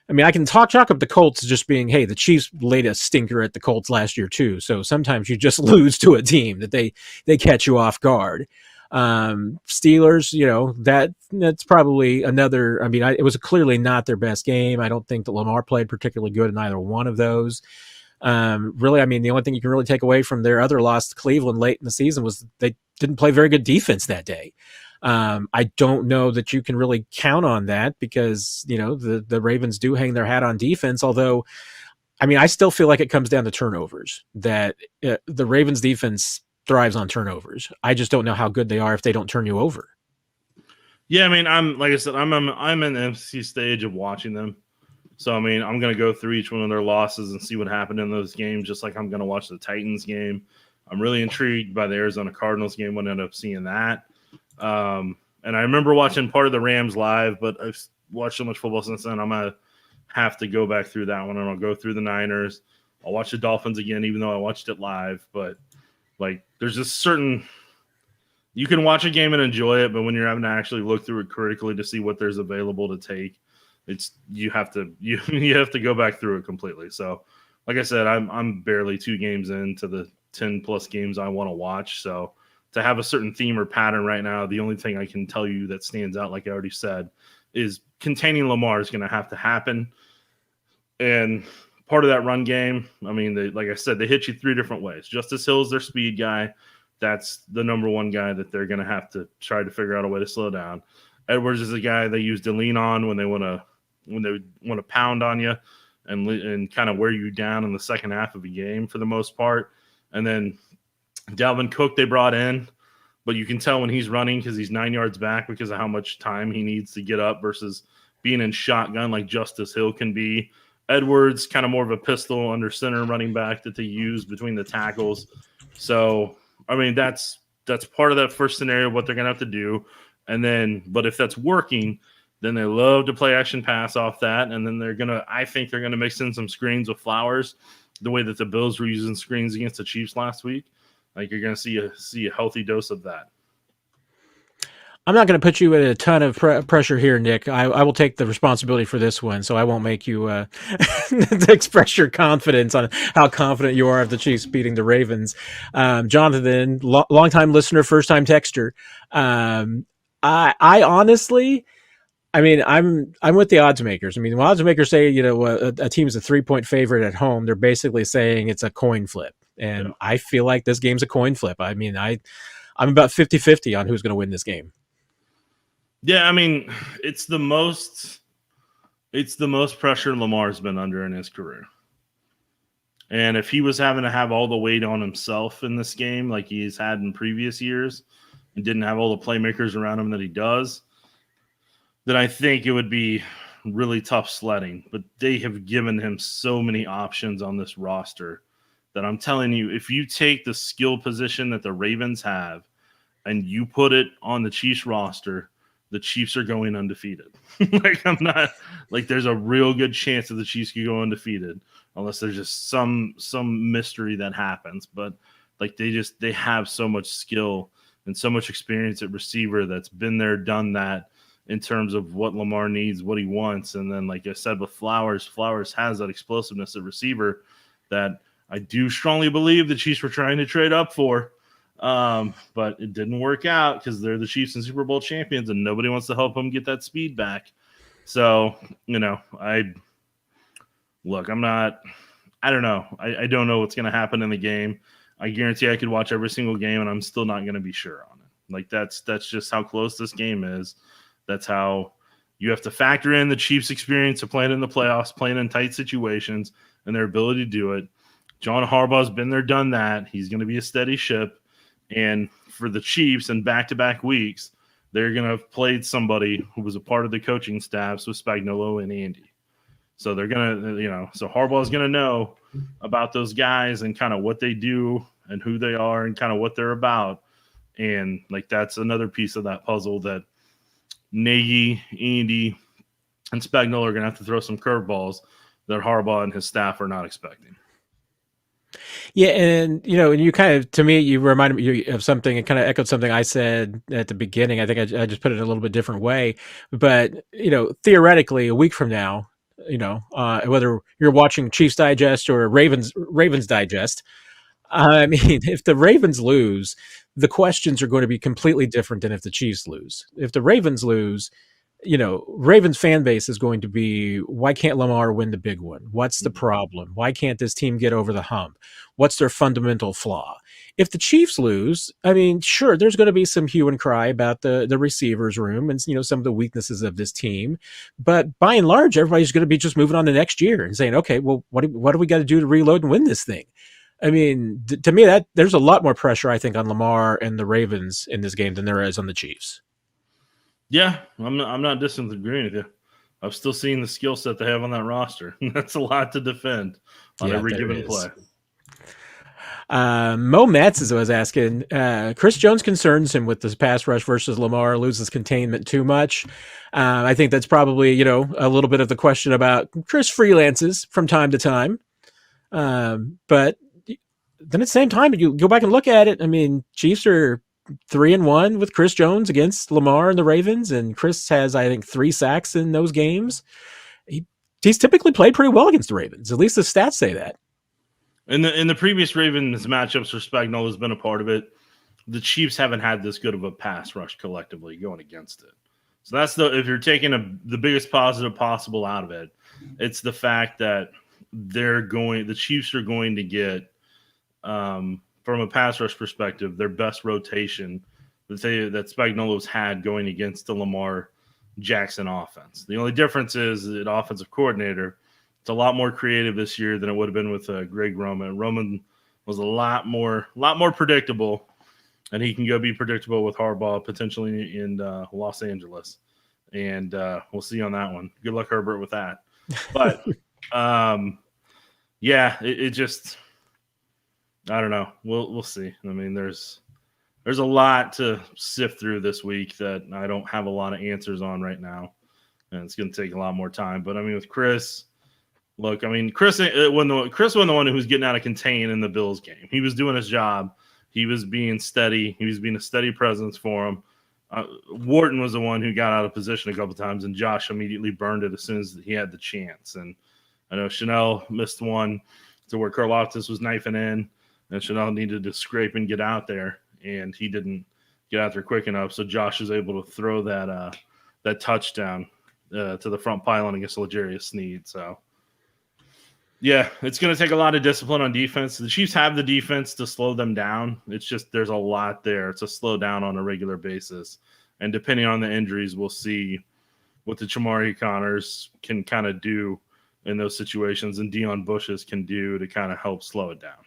I mean, I can chalk up the Colts as just being, hey, the Chiefs laid a stinker at the Colts last year too. So sometimes you just lose to a team that they catch you off guard. Steelers, that's probably another. I mean, it was clearly not their best game. I don't think that Lamar played particularly good in either one of those. Really, I mean, the only thing you can really take away from their other loss to Cleveland late in the season was they didn't play very good defense that day. I don't know that you can really count on that because, the Ravens do hang their hat on defense, although, I mean, I still feel like it comes down to turnovers, that the Ravens defense thrives on turnovers. I just don't know how good they are if they don't turn you over. Yeah, I mean, I'm like I said, I'm in the MC stage of watching them. So I mean, I'm gonna go through each one of their losses and see what happened in those games, just like I'm gonna watch the Titans game. I'm really intrigued by the Arizona Cardinals game when I end up seeing that. And I remember watching part of the Rams live, but I've watched so much football since then. I'm gonna have to go back through that one, and I'll go through the Niners. I'll watch the Dolphins again, even though I watched it live. But like, there's just certain you can watch a game and enjoy it, but when you're having to actually look through it critically to see what there's available to take, it's you have to go back through it completely. So, like I said, I'm barely 2 games into the 10 plus games I want to watch. So to have a certain theme or pattern right now, the only thing I can tell you that stands out, like I already said, is containing Lamar is going to have to happen. And part of that run game, I mean, like I said, they hit you 3 different ways. Justice Hill is their speed guy. That's the number one guy that they're going to have to try to figure out a way to slow down. Edwards is a guy they use to lean on when they want to pound on you and kind of wear you down in the second half of a game for the most part. And then Dalvin Cook they brought in, but you can tell when he's running because he's 9 yards back because of how much time he needs to get up versus being in shotgun like Justice Hill can be. Edwards, kind of more of a pistol under center running back that they use between the tackles. So, I mean, that's part of that first scenario, what they're going to have to do. And then, but if that's working, then they love to play action pass off that. And then I think they're going to mix in some screens with Flowers, the way that the Bills were using screens against the Chiefs last week. Like, you're going to see a healthy dose of that. I'm not going to put you in a ton of pressure here, Nick. I will take the responsibility for this one, so I won't make you express your confidence on how confident you are of the Chiefs beating the Ravens. Jonathan, longtime listener, first-time texter. I honestly, I mean, I'm with the odds makers. I mean, when odds makers say, a team is a 3-point favorite at home, they're basically saying it's a coin flip. And yeah. I feel like this game's a coin flip. I mean, I'm about 50-50 on who's going to win this game. Yeah, I mean, it's the most pressure Lamar's been under in his career. And if he was having to have all the weight on himself in this game like he's had in previous years and didn't have all the playmakers around him that he does, then I think it would be really tough sledding. But they have given him so many options on this roster that I'm telling you, if you take the skill position that the Ravens have and you put it on the Chiefs roster, the Chiefs are going undefeated. There's a real good chance that the Chiefs could go undefeated unless there's just some mystery that happens. But they have so much skill and so much experience at receiver that's been there, done that in terms of what Lamar needs, what he wants. And then, like I said, with Flowers has that explosiveness at receiver that I do strongly believe the Chiefs were trying to trade up for. But it didn't work out because they're the Chiefs and Super Bowl champions and nobody wants to help them get that speed back. So, I don't know. I don't know what's going to happen in the game. I guarantee I could watch every single game and I'm still not going to be sure on it. That's just how close this game is. That's how you have to factor in the Chiefs' experience of playing in the playoffs, playing in tight situations and their ability to do it. John Harbaugh's been there, done that. He's going to be a steady ship. And for the Chiefs in back-to-back weeks, they're going to have played somebody who was a part of the coaching staffs with Spagnuolo and Andy. So they're going to, so Harbaugh's going to know about those guys and kind of what they do and who they are and kind of what they're about. And that's another piece of that puzzle that Nagy, Andy, and Spagnuolo are going to have to throw some curveballs that Harbaugh and his staff are not expecting. Yeah, and and you kind of, to me, you reminded me of something and kind of echoed something I said at the beginning. I think I just put it in a little bit different way, but theoretically, a week from now, whether you're watching Chiefs Digest or Ravens Digest, I mean, if the Ravens lose, the questions are going to be completely different than if the Chiefs lose. If the Ravens lose, Ravens fan base is going to be, why can't Lamar win the big one? What's the problem? Why can't this team get over the hump? What's their fundamental flaw? If the Chiefs lose, I mean, sure, there's going to be some hue and cry about the receivers room and, some of the weaknesses of this team. But by and large, everybody's going to be just moving on to next year and saying, okay, well, what do we got to do to reload and win this thing? I mean, to me, that there's a lot more pressure, I think, on Lamar and the Ravens in this game than there is on the Chiefs. Yeah, I'm not disagreeing with you. I've still seen the skill set they have on that roster. That's a lot to defend on every given play. Mo Matz was asking, Chris Jones concerns him with this pass rush versus Lamar, loses containment too much. I think that's probably, a little bit of the question about Chris freelances from time to time. But then at the same time, you go back and look at it. I mean, Chiefs are 3-1 with Chris Jones against Lamar and the Ravens, and Chris has, I think, 3 sacks in those games. He's typically played pretty well against the Ravens. At least the stats say that. In the previous Ravens matchups where Spagnuolo has been a part of it, the Chiefs haven't had this good of a pass rush collectively going against it. So that's if you're taking the biggest positive possible out of it, it's the fact that the Chiefs are going to get, from a pass rush perspective, their best rotation that Spagnuolo's had going against the Lamar Jackson offense. The only difference is the offensive coordinator. It's a lot more creative this year than it would have been with Greg Roman. Roman was a lot more predictable, and he can go be predictable with Harbaugh potentially in Los Angeles. And we'll see on that one. Good luck, Herbert, with that. But yeah, it just, I don't know. We'll see. I mean, there's a lot to sift through this week that I don't have a lot of answers on right now, and it's going to take a lot more time. But I mean, with Chris. Look, I mean, Chris wasn't the one who was getting out of contain in the Bills game. He was doing his job. He was being steady. He was being a steady presence for him. Wharton was the one who got out of position a couple times, and Josh immediately burned it as soon as he had the chance. And I know Chanel missed one to where Karlaftis was knifing in, and Chanel needed to scrape and get out there, and he didn't get out there quick enough. So Josh was able to throw that touchdown to the front pylon against L'Jarius Sneed. So. Yeah, it's going to take a lot of discipline on defense. The Chiefs have the defense to slow them down. It's just there's a lot there to slow down on a regular basis. And depending on the injuries, we'll see what the Chamari Connors can kind of do in those situations and Deion Bush's can do to kind of help slow it down.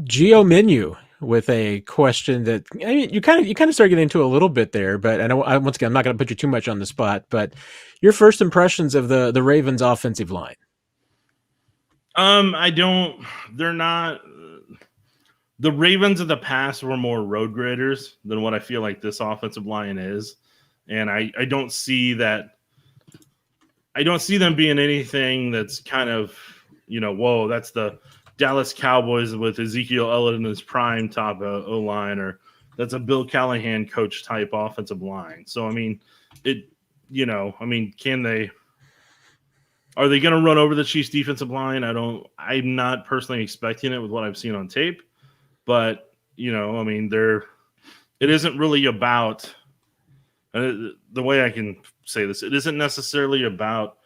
Geo Menu with a question that, I mean, you kind of start getting into a little bit there, but once again, I'm not going to put you too much on the spot, but your first impressions of the Ravens offensive line. They're not, the Ravens of the past were more road graders than what I feel like this offensive line is. And I don't see that. I don't see them being anything that's kind of, whoa, that's the Dallas Cowboys with Ezekiel Elliott in his prime top O-line, or that's a Bill Callahan coach type offensive line. So, I mean, are they going to run over the Chiefs defensive line? I'm not personally expecting it with what I've seen on tape, but, I mean, it isn't really about, the way I can say this, it isn't necessarily about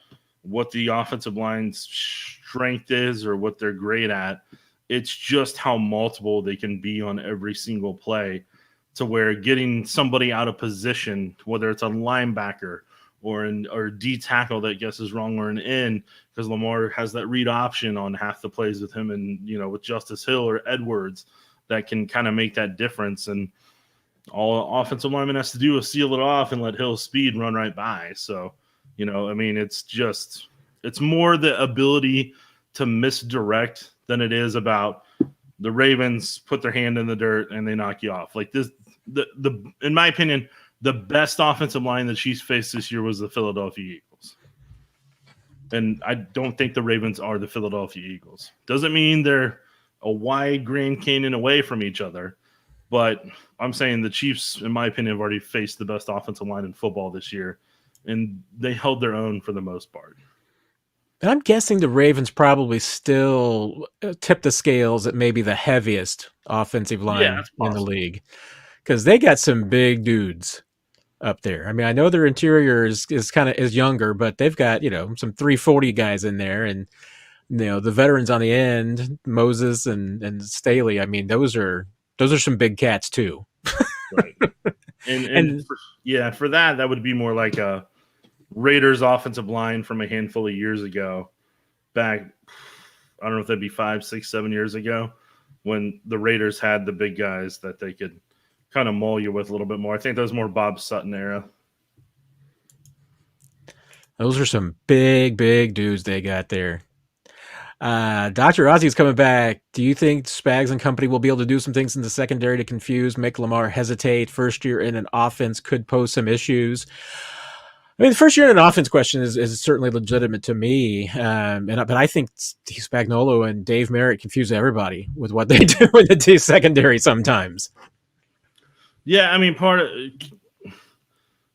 what the offensive line's strength is or what they're great at. It's just how multiple they can be on every single play, to where getting somebody out of position, whether it's a linebacker or D tackle that guesses wrong or an end, because Lamar has that read option on half the plays with him and, with Justice Hill or Edwards, that can kind of make that difference. And all offensive lineman has to do is seal it off and let Hill's speed run right by. So, I mean, it's more the ability to misdirect than it is about the Ravens put their hand in the dirt and they knock you off. Like this, in my opinion, the best offensive line the Chiefs faced this year was the Philadelphia Eagles. And I don't think the Ravens are the Philadelphia Eagles. Doesn't mean they're a wide Grand Canyon away from each other, but I'm saying the Chiefs, in my opinion, have already faced the best offensive line in football this year, and they held their own for the most part. And I'm guessing the Ravens probably still tip the scales at maybe the heaviest offensive line in the league, because they got some big dudes up there. I mean, I know their interior is younger, but they've got, some 340 guys in there, and the veterans on the end, Moses and Staley. I mean, those are some big cats too. Right. For that would be more like a Raiders offensive line from a handful of years ago, back I don't know if that'd be 5, 6, 7 years ago when the Raiders had the big guys that they could kind of maul you with a little bit more. I think that was more Bob Sutton era. Those are some big dudes they got there. Dr. Ozzy's coming back. Do you think Spags and company will be able to do some things in the secondary to confuse, make Lamar hesitate? First year in an offense could pose some issues. I mean, the first year in an offense question is certainly legitimate to me, but I think Steve Spagnuolo and Dave Merritt confuse everybody with what they do in the secondary sometimes. Yeah, I mean,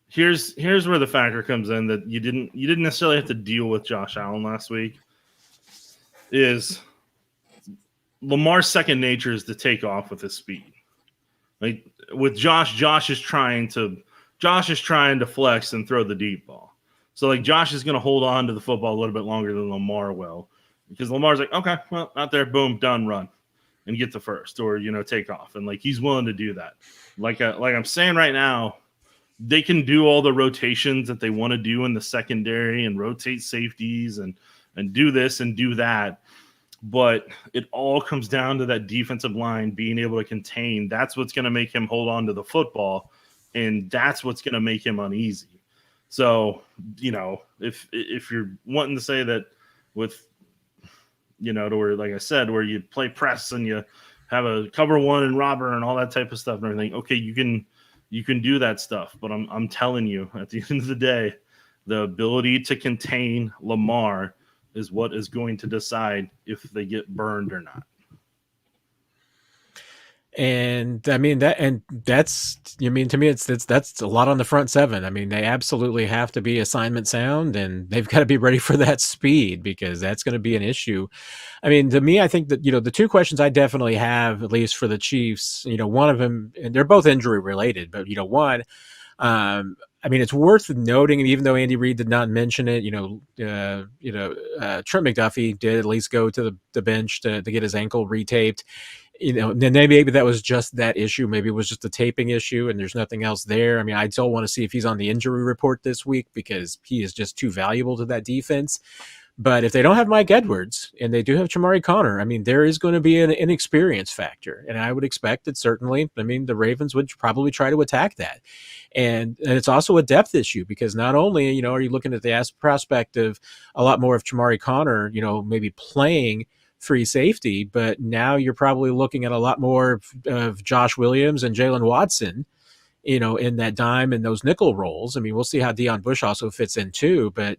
here's where the factor comes in that you didn't necessarily have to deal with Josh Allen last week. Is Lamar's second nature is to take off with his speed. Like with Josh is trying to flex and throw the deep ball. So like Josh is going to hold on to the football a little bit longer than Lamar will, because Lamar's like, okay, well, out there, boom, done, run, and get the first, or take off, and like he's willing to do that. Like I'm saying right now, they can do all the rotations that they want to do in the secondary and rotate safeties and do this and do that. But it all comes down to that defensive line being able to contain. That's what's going to make him hold on to the football, and that's what's going to make him uneasy. So, if you're wanting to say that with, to where, like I said, where you play press and you have a cover one and robber and all that type of stuff and everything, okay, you can do that stuff. But I'm telling you, at the end of the day, the ability to contain Lamar is what is going to decide if they get burned or not. And I mean that's to me that's a lot on the front seven. I mean, they absolutely have to be assignment sound, and they've got to be ready for that speed, because that's going to be an issue. I mean, to me, I think that the two questions I definitely have, at least for the Chiefs, one of them, and they're both injury related, but one, I mean, it's worth noting, and even though Andy Reid did not mention it, Trent McDuffie did at least go to the bench to get his ankle retaped. Then maybe that was just that issue. Maybe it was just a taping issue and there's nothing else there. I mean, I still want to see if he's on the injury report this week, because he is just too valuable to that defense. But if they don't have Mike Edwards and they do have Chamari Connor, I mean, there is going to be an inexperience factor. And I would expect that certainly, I mean, the Ravens would probably try to attack that. And it's also a depth issue, because not only, are you looking at the prospect of a lot more of Chamari Connor, maybe playing free safety, but now you're probably looking at a lot more of Josh Williams and Jalen Watson, in that dime and those nickel roles. I mean, we'll see how Deion Bush also fits in too, but,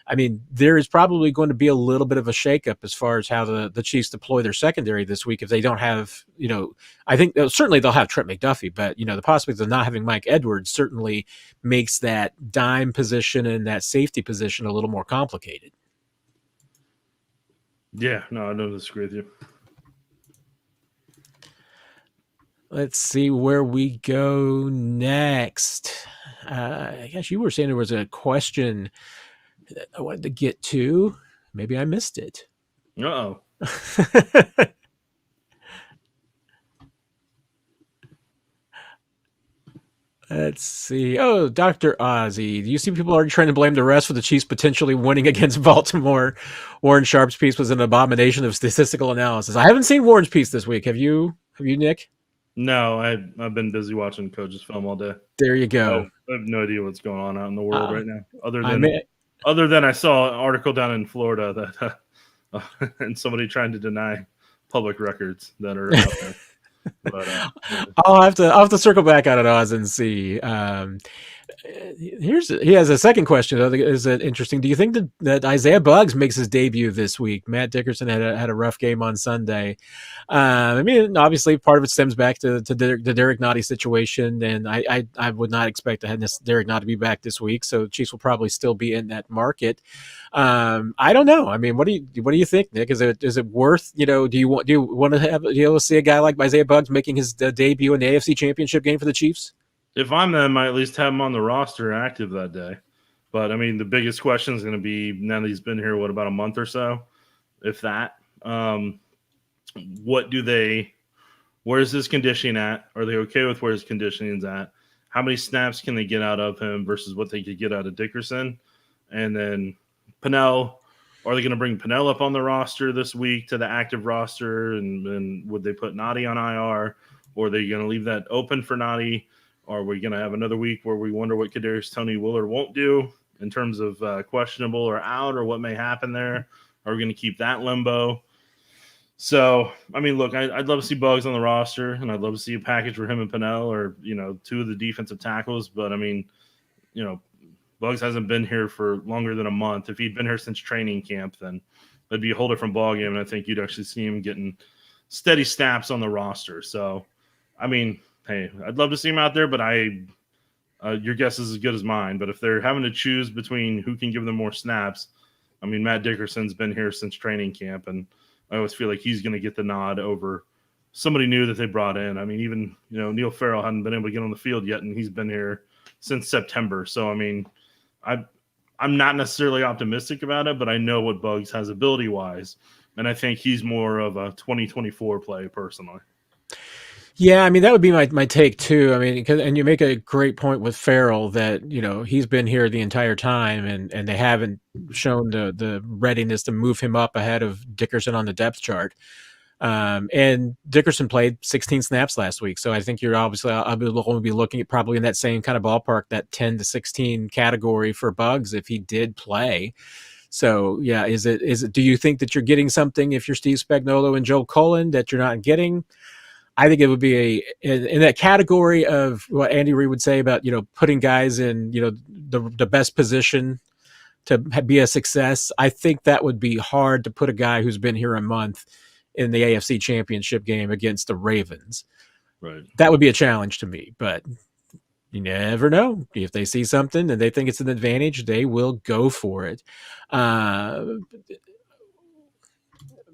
I mean, there is probably going to be a little bit of a shakeup as far as how the Chiefs deploy their secondary this week if they don't have, I think certainly they'll have Trent McDuffie, but, the possibility of not having Mike Edwards certainly makes that dime position and that safety position a little more complicated. Yeah, no, I don't disagree with you. Let's see where we go next. I guess you were saying there was a question that I wanted to get to. Maybe I missed it. Uh-oh. Let's see. Oh, Dr. Ozzy. Do you see people already trying to blame the refs for the Chiefs potentially winning against Baltimore? Warren Sharp's piece was an abomination of statistical analysis. I haven't seen Warren's piece this week. Have you, Nick? No, I've been busy watching Coach's film all day. There you go. I have no idea what's going on out in the world right now, other than I saw an article down in Florida that and somebody trying to deny public records that are out there. But, I'll have to circle back out at Oz and see. He has a second question. I think is interesting. Do you think that Isaiah Buggs makes his debut this week? Matt Dickerson had a rough game on Sunday. I mean, obviously, part of it stems back to the Derrick Nottie situation, and I would not expect Derrick Nottie to be back this week. So Chiefs will probably still be in that market. I don't know. I mean, what do you think, Nick? Is it worth? Do you want to see a guy like Isaiah Buggs making his debut in the AFC Championship game for the Chiefs? If I'm them, I at least have him on the roster active that day. But, I mean, the biggest question is going to be, now that he's been here, about a month or so, if that. Where's his conditioning at? Are they okay with where his conditioning is at? How many snaps can they get out of him versus what they could get out of Dickerson? And then Pennell, Are they going to bring Pennell up on the roster this week to the active roster? And would they put Noddy on IR? Or are they going to leave that open for Noddy? Or are we going to have another week where we wonder what Kadarius Toney will or won't do in terms of questionable or out, or what may happen there? Are we going to keep that limbo? So, I mean, look, I'd love to see Buggs on the roster, and I'd love to see a package for him and Pennell, or, two of the defensive tackles. But, I mean, Buggs hasn't been here for longer than a month. If he'd been here since training camp, then that'd be a whole different ballgame, and I think you'd actually see him getting steady snaps on the roster. So, I mean, hey, I'd love to see him out there, but your guess is as good as mine. But if they're having to choose between who can give them more snaps, I mean, Matt Dickerson's been here since training camp, and I always feel like he's going to get the nod over somebody new that they brought in. I mean, even, Neil Farrell hadn't been able to get on the field yet, and he's been here since September. So, I mean, I'm not necessarily optimistic about it, but I know what Buggs has ability-wise, and I think he's more of a 2024 play personally. Yeah, I mean, that would be my take too. I mean, and you make a great point with Farrell that, he's been here the entire time, and they haven't shown the readiness to move him up ahead of Dickerson on the depth chart. And Dickerson played 16 snaps last week. So I think you're obviously, I'll be looking at probably in that same kind of ballpark, that 10 to 16 category for Buggs if he did play. So yeah, is it, do you think that you're getting something if you're Steve Spagnuolo and Joe Cullen that you're not getting? I think it would be in that category of what Andy Reid would say about, putting guys in, the best position to be a success. I think that would be hard to put a guy who's been here a month in the AFC Championship game against the Ravens. Right. That would be a challenge to me, but you never know. If they see something and they think it's an advantage, they will go for it.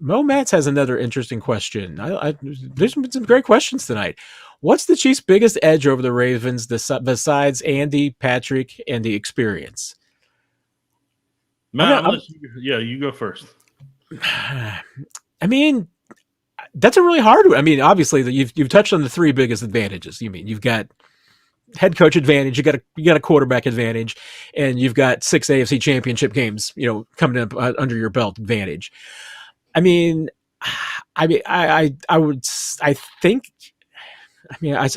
Mo Matz has another interesting question. There's been some great questions tonight. What's the Chiefs' biggest edge over the Ravens besides Andy, Patrick, and the experience? Matt, you go first. I mean, that's a really hard one. I mean, obviously, you've touched on the three biggest advantages. You mean you've got head coach advantage, you got a quarterback advantage, and you've got 6 AFC Championship games, coming up under your belt advantage. I mean, I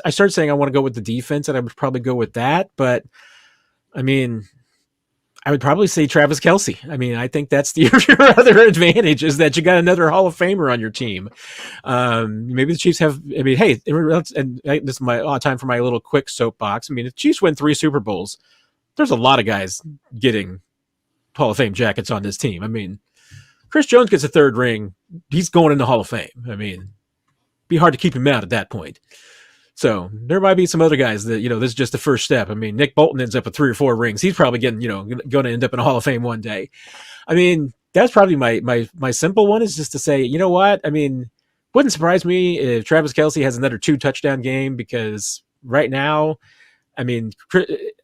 started saying I want to go with the defense, and I would probably go with that. But I mean, I would probably say Travis Kelce. I mean, I think that's your other advantage is that you got another Hall of Famer on your team. Maybe the Chiefs have. I mean, hey, and this is my time for my little quick soapbox. I mean, if Chiefs win 3 Super Bowls, there's a lot of guys getting Hall of Fame jackets on this team. I mean, Chris Jones gets a 3rd ring, he's going in the Hall of Fame. I mean, be hard to keep him out at that point. So there might be some other guys that, this is just the first step. I mean, Nick Bolton ends up with 3 or 4 rings. He's probably getting, going to end up in a Hall of Fame one day. I mean, that's probably my simple one is just to say, you know what? I mean, wouldn't surprise me if Travis Kelce has another 2 touchdown game, because right now, I mean,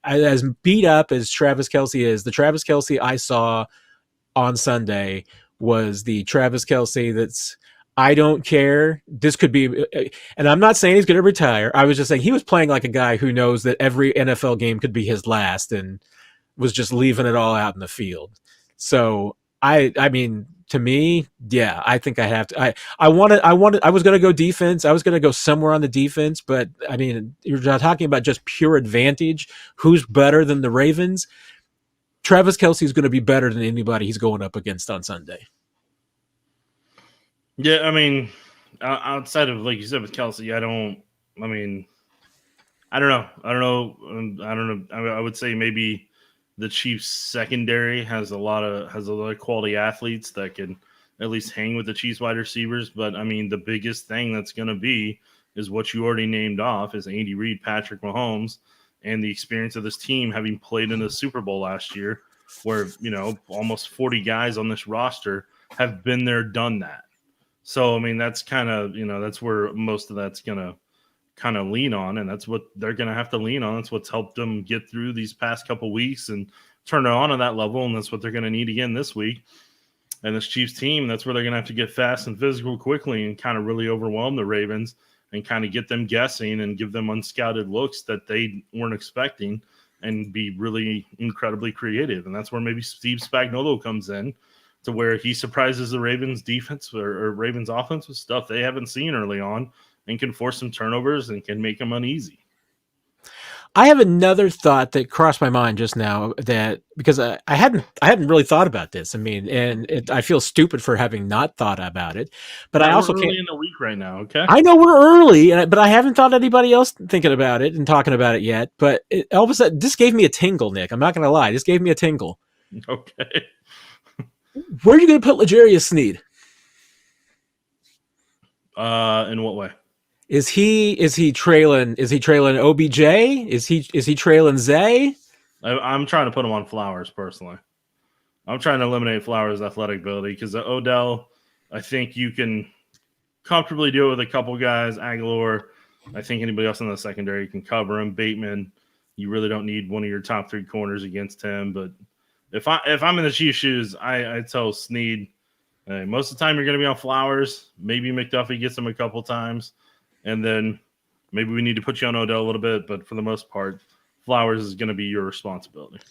as beat up as Travis Kelce is, the Travis Kelce I saw on Sunday was the Travis Kelce that's, I don't care. This could be, and I'm not saying he's going to retire. I was just saying he was playing like a guy who knows that every NFL game could be his last and was just leaving it all out in the field. So I mean, to me, yeah, I think I have to. I was going to go defense. I was going to go somewhere on the defense, but I mean, you're talking about just pure advantage. Who's better than the Ravens? Travis Kelce is going to be better than anybody he's going up against on Sunday. Yeah, I mean, outside of, like you said, with Kelce, I don't know. I would say maybe the Chiefs secondary has a lot of quality athletes that can at least hang with the Chiefs wide receivers. But I mean, the biggest thing that's going to be is what you already named off is Andy Reid, Patrick Mahomes, and the experience of this team having played in the Super Bowl last year, where, almost 40 guys on this roster have been there, done that. So, I mean, that's kind of, that's where most of that's going to kind of lean on, and that's what they're going to have to lean on. That's what's helped them get through these past couple weeks and turn it on that level, and that's what they're going to need again this week. And this Chiefs team, that's where they're going to have to get fast and physical quickly and kind of really overwhelm the Ravens and kind of get them guessing and give them unscouted looks that they weren't expecting and be really incredibly creative. And that's where maybe Steve Spagnuolo comes in, to where he surprises the Ravens defense or Ravens offense with stuff they haven't seen early on and can force some turnovers and can make them uneasy. I have another thought that crossed my mind just now, that because I hadn't really thought about this. I mean, and I feel stupid for having not thought about it, but I also we're can't. early in the week right now. Okay, I know we're early, but I haven't thought anybody else thinking about it and talking about it yet. But all of a sudden, this gave me a tingle, Nick. I'm not going to lie. This gave me a tingle. Okay. Where are you going to put L'Jarius Sneed? In what way? Is he trailing OBJ? Is he trailing Zay? I'm trying to put him on Flowers personally. I'm trying to eliminate Flowers' athletic ability because Odell, I think you can comfortably do it with a couple guys. Aguilar, I think anybody else in the secondary can cover him. Bateman, you really don't need one of your top 3 corners against him. But if I'm in the Chiefs' shoes, I tell Sneed, hey, most of the time you're going to be on Flowers. Maybe McDuffie gets him a couple times. And then maybe we need to put you on Odell a little bit, but for the most part, Flowers is going to be your responsibility.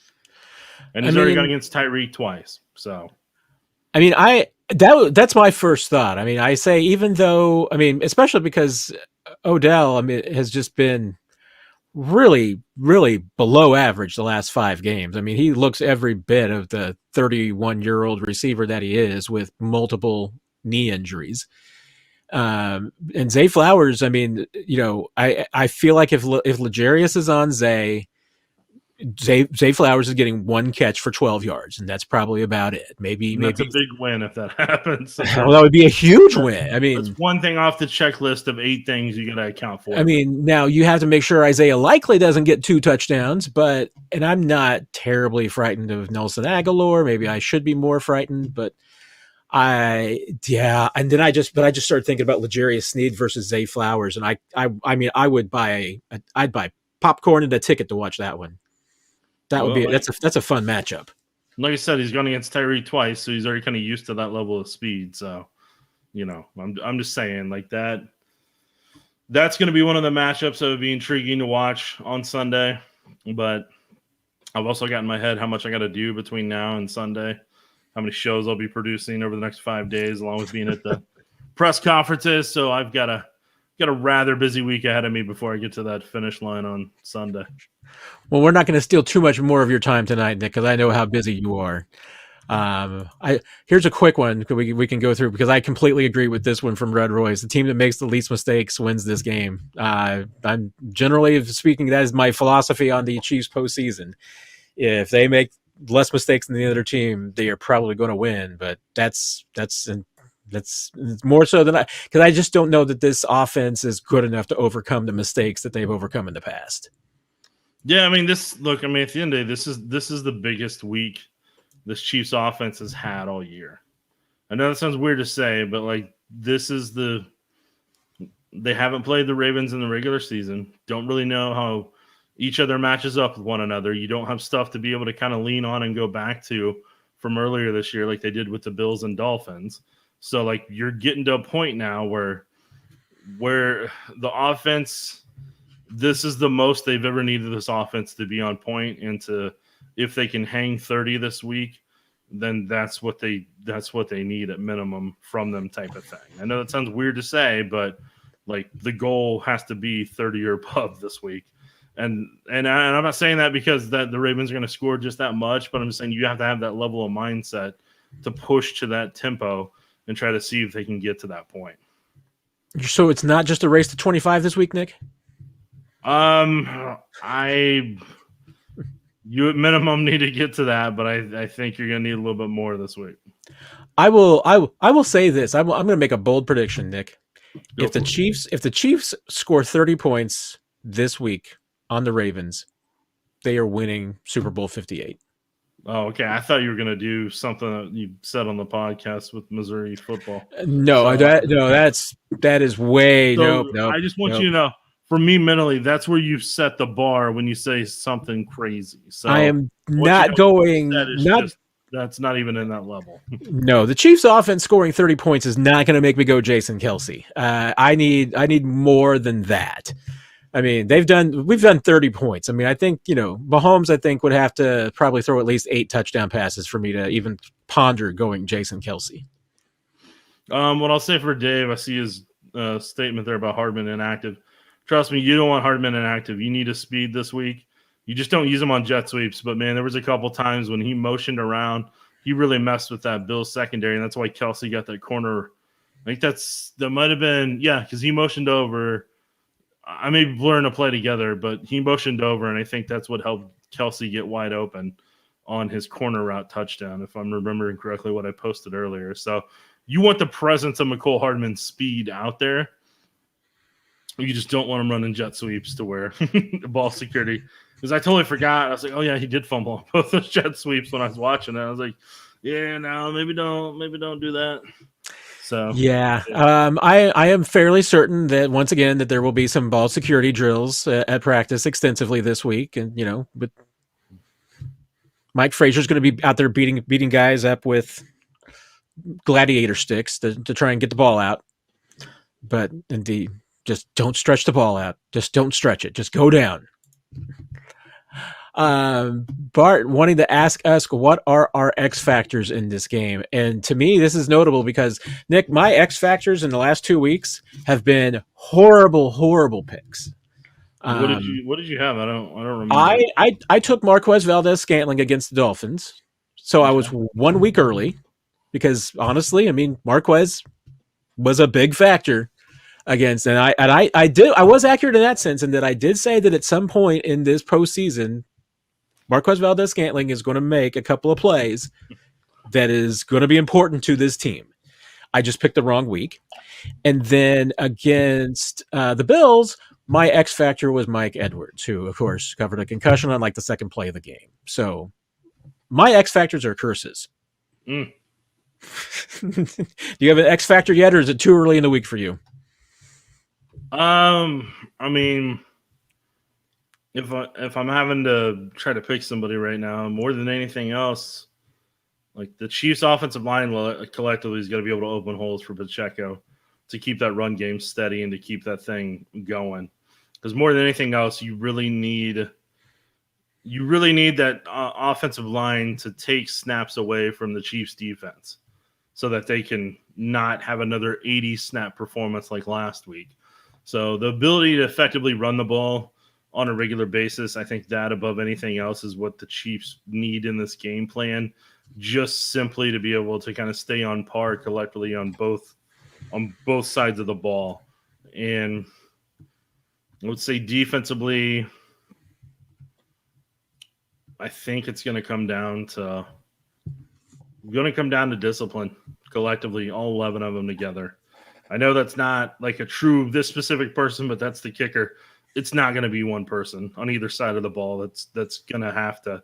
And he's already gone against Tyreek twice. So, I mean, that's my first thought. I mean, I say, even though, I mean, especially because Odell, I mean, has just been really, really below average the last 5 games. I mean, he looks every bit of the 31-year-old receiver that he is, with multiple knee injuries. And Zay Flowers, I mean, I feel like if L'Jarius is on Zay Flowers is getting 1 catch for 12 yards, and that's probably about it. Maybe that's a big win if that happens. Well, that would be a huge win. I mean, that's one thing off the checklist of 8 things you got to account for. I mean, now you have to make sure Isaiah likely doesn't get 2 touchdowns, and I'm not terribly frightened of Nelson Aguilar. Maybe I should be more frightened, but and then I just started thinking about L'Jarius Sneed versus Zay Flowers, and I mean, I'd buy popcorn and a ticket to watch that one. That would be that's a fun matchup. Like I said, he's gone against Tyreek twice, so he's already kind of used to that level of speed. So, I'm just saying, like, that's going to be one of the matchups that would be intriguing to watch on Sunday. But I've also got in my head how much I got to do between now and Sunday, how many shows I'll be producing over the next 5 days, along with being at the press conferences. So I've got a rather busy week ahead of me before I get to that finish line on Sunday. Well, we're not going to steal too much more of your time tonight, Nick, because I know how busy you are. Here's a quick one we can go through, because I completely agree with this one from Red Royce. The team that makes the least mistakes wins this game. I'm generally speaking, that is my philosophy on the Chiefs postseason. If they make less mistakes than the other team, they are probably going to win. But that's more so than because I just don't know that this offense is good enough to overcome the mistakes that they've overcome in the past. Yeah, I mean, at the end of the day, this is the biggest week this Chiefs offense has had all year. I know that sounds weird to say, but like, they haven't played the Ravens in the regular season. Don't really know how each other matches up with one another. You don't have stuff to be able to kind of lean on and go back to from earlier this year, like they did with the Bills and Dolphins. So, like, you're getting to a point now where the offense, this is the most they've ever needed this offense to be on point, and if they can hang 30 this week, then that's what they need at minimum from them, type of thing. I know that sounds weird to say, but like, the goal has to be 30 or above this week. And I'm not saying that because that the Ravens are going to score just that much, but I'm just saying you have to have that level of mindset to push to that tempo and try to see if they can get to that point. So it's not just a race to 25 this week, Nick? You at minimum need to get to that, but I think you're going to need a little bit more this week. I will say this. I'm going to make a bold prediction, Nick. If the Chiefs score 30 points this week on the Ravens, they are winning Super Bowl 58. Oh, okay. I thought you were going to do something that you said on the podcast with Missouri football. No, that is way nope. I just want you to know, for me mentally, that's where you set the bar when you say something crazy. So I am not going. That's not even in that level. No, the Chiefs' offense scoring 30 points is not going to make me go Jason Kelce. I need more than that. I mean, we've done 30 points. I mean, I think, Mahomes, would have to probably throw at least 8 touchdown passes for me to even ponder going Jason Kelce? What I'll say for Dave, I see his statement there about Hardman inactive. Trust me, you don't want Hardman inactive. You need a speed this week. You just don't use him on jet sweeps. But, man, there was a couple times when he motioned around. He really messed with that Bills secondary, and that's why Kelce got that corner. I think that might have been, because he motioned over. I may be blurring a play together, but he motioned over, and I think that's what helped Kelce get wide open on his corner route touchdown, if I'm remembering correctly what I posted earlier. So you want the presence of McCole Hardman's speed out there. You just don't want him running jet sweeps to where ball security. Because I totally forgot. I was like, oh, yeah, he did fumble on both those jet sweeps when I was watching it. I was like, yeah, no, maybe don't do that. So yeah. I am fairly certain that once again that there will be some ball security drills at practice extensively this week, and but Mike Frazier's going to be out there beating guys up with gladiator sticks to try and get the ball out. But indeed, just don't stretch the ball out. Just don't stretch it. Just go down. Bart wanting to ask us what are our X factors in this game, and to me this is notable because Nick, my X factors in the last 2 weeks have been horrible picks. What did you have? I don't remember. I took Marquez Valdez-Scantling against the Dolphins, so I was 1 week early because honestly, I mean Marquez was a big factor against, and I was accurate in that sense, in that I did say that at some point in this postseason, Marquez Valdez-Scantling is going to make a couple of plays that is going to be important to this team. I just picked the wrong week. And then against the Bills, my X factor was Mike Edwards, who, of course, covered a concussion on like the second play of the game. So my X factors are curses. Do you have an X factor yet, or is it too early in the week for you? I mean, if I'm having to try to pick somebody right now, more than anything else, like the Chiefs' offensive line collectively is going to be able to open holes for Pacheco to keep that run game steady and to keep that thing going. Because more than anything else, you really need that offensive line to take snaps away from the Chiefs' defense so that they can not have another 80-snap performance like last week. So the ability to effectively run the ball on a regular basis, I think that above anything else is what the Chiefs need in this game plan, just simply to be able to kind of stay on par collectively on both sides of the ball. And I would say defensively, I think it's going to come down to discipline collectively, all 11 of them together. I know that's not like a true this specific person, but that's the kicker. It's not going to be one person on either side of the ball that's going to have to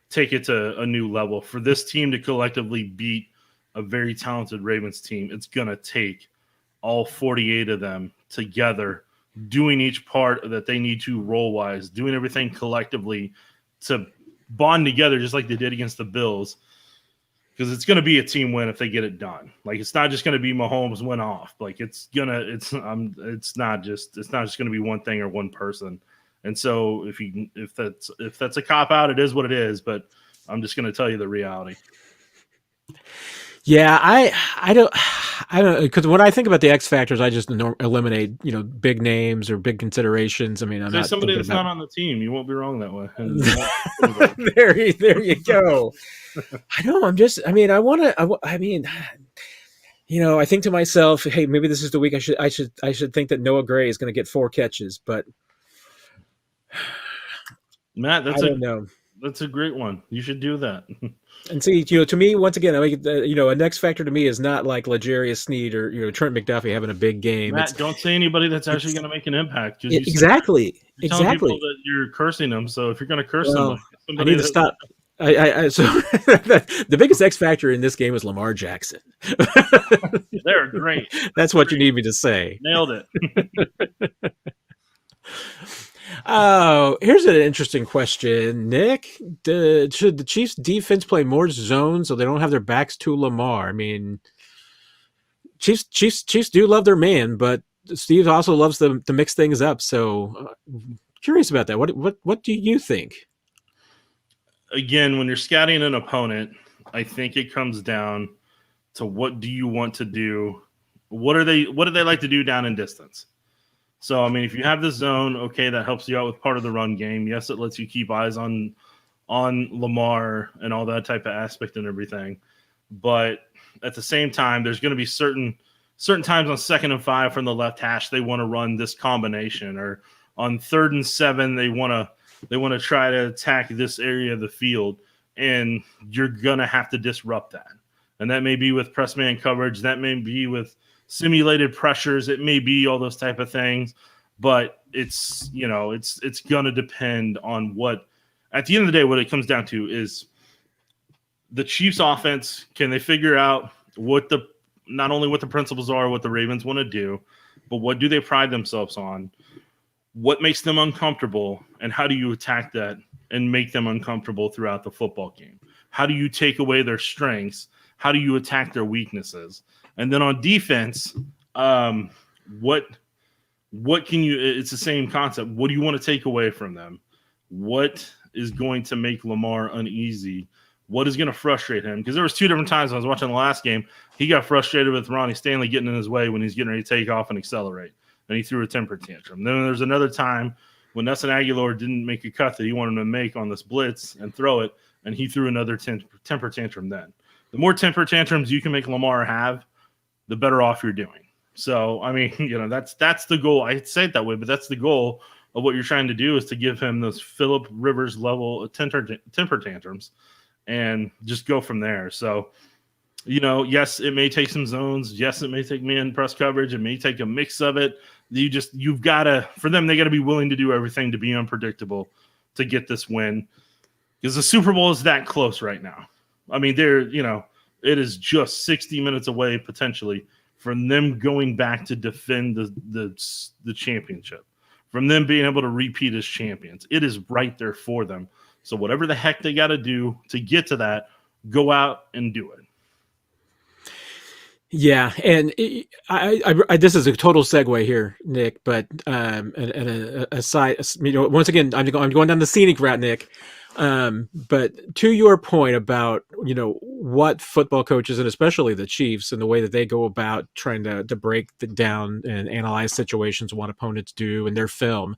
take it to a new level. For this team to collectively beat a very talented Ravens team, it's going to take all 48 of them together, doing each part that they need to role-wise, doing everything collectively to bond together just like they did against the Bills, because it's going to be a team win if they get it done. Like, it's not just going to be Mahomes win off. Like, it's not just going to be one thing or one person. And so if that's a cop out, it is what it is. But I'm just going to tell you the reality. Yeah, I don't because when I think about the X factors, I just eliminate big names or big considerations. I mean, I'm not somebody that's not on the team. You won't be wrong that way. there you go. I know. I think to myself, hey, maybe this is the week I should think that Noah Gray is going to get 4 catches, but Matt, I don't know. That's a great one. You should do that. And see, to me, once again, a X factor to me is not like L'Jarius Sneed or Trent McDuffie having a big game. Matt, don't say anybody that's actually going to make an impact. Exactly. You're telling people that you're cursing them. So if you're going to curse somebody, I need to stop. So the biggest X factor in this game is Lamar Jackson. They're great. That's what you need me to say. Nailed it. Oh, here's an interesting question, Nick. Should the Chiefs defense play more zone so they don't have their backs to Lamar? I mean, Chiefs do love their man, but Steve also loves to mix things up. So curious about that. What do you think? Again, when you're scouting an opponent, I think it comes down to what do you want to do? What do they like to do down in distance? So, I mean, if you have the zone, okay, that helps you out with part of the run game. Yes, it lets you keep eyes on Lamar and all that type of aspect and everything. But at the same time, there's going to be certain times on 2nd and 5 from the left hash they want to run this combination, or on 3rd and 7 they want to try to attack this area of the field, and you're going to have to disrupt that. And that may be with press man coverage, that may be with simulated pressures, it may be all those type of things, but it's going to depend on what, at the end of the day, what it comes down to is the Chiefs offense. Can they figure out not only what the principles are, what the Ravens want to do, but what do they pride themselves on? What makes them uncomfortable, and how do you attack that and make them uncomfortable throughout the football game? How do you take away their strengths? How do you attack their weaknesses? And then on defense, what can you – it's the same concept. What do you want to take away from them? What is going to make Lamar uneasy? What is going to frustrate him? Because there was 2 different times I was watching the last game. He got frustrated with Ronnie Stanley getting in his way when he's getting ready to take off and accelerate, and he threw a temper tantrum. Then there's another time when Nelson Aguilar didn't make a cut that he wanted to make on this blitz and throw it, and he threw another temper tantrum then. The more temper tantrums you can make Lamar have, the better off you're doing. So, I mean, that's the goal. I say it that way, but that's the goal of what you're trying to do, is to give him those Phillip Rivers level temper tantrums and just go from there. So, yes, it may take some zones. Yes, it may take man press coverage. It may take a mix of it. You've got to, for them, they got to be willing to do everything to be unpredictable to get this win, because the Super Bowl is that close right now. I mean, it is just 60 minutes away potentially from them going back to defend the championship, from them being able to repeat as champions. It is right there for them. So whatever the heck they got to do to get to that, go out and do it. Yeah, and I this is a total segue here, Nick. But aside, once again, I'm going down the scenic route, Nick. But to your point about what football coaches, and especially the Chiefs, and the way that they go about trying to break down and analyze situations, what opponents do in their film.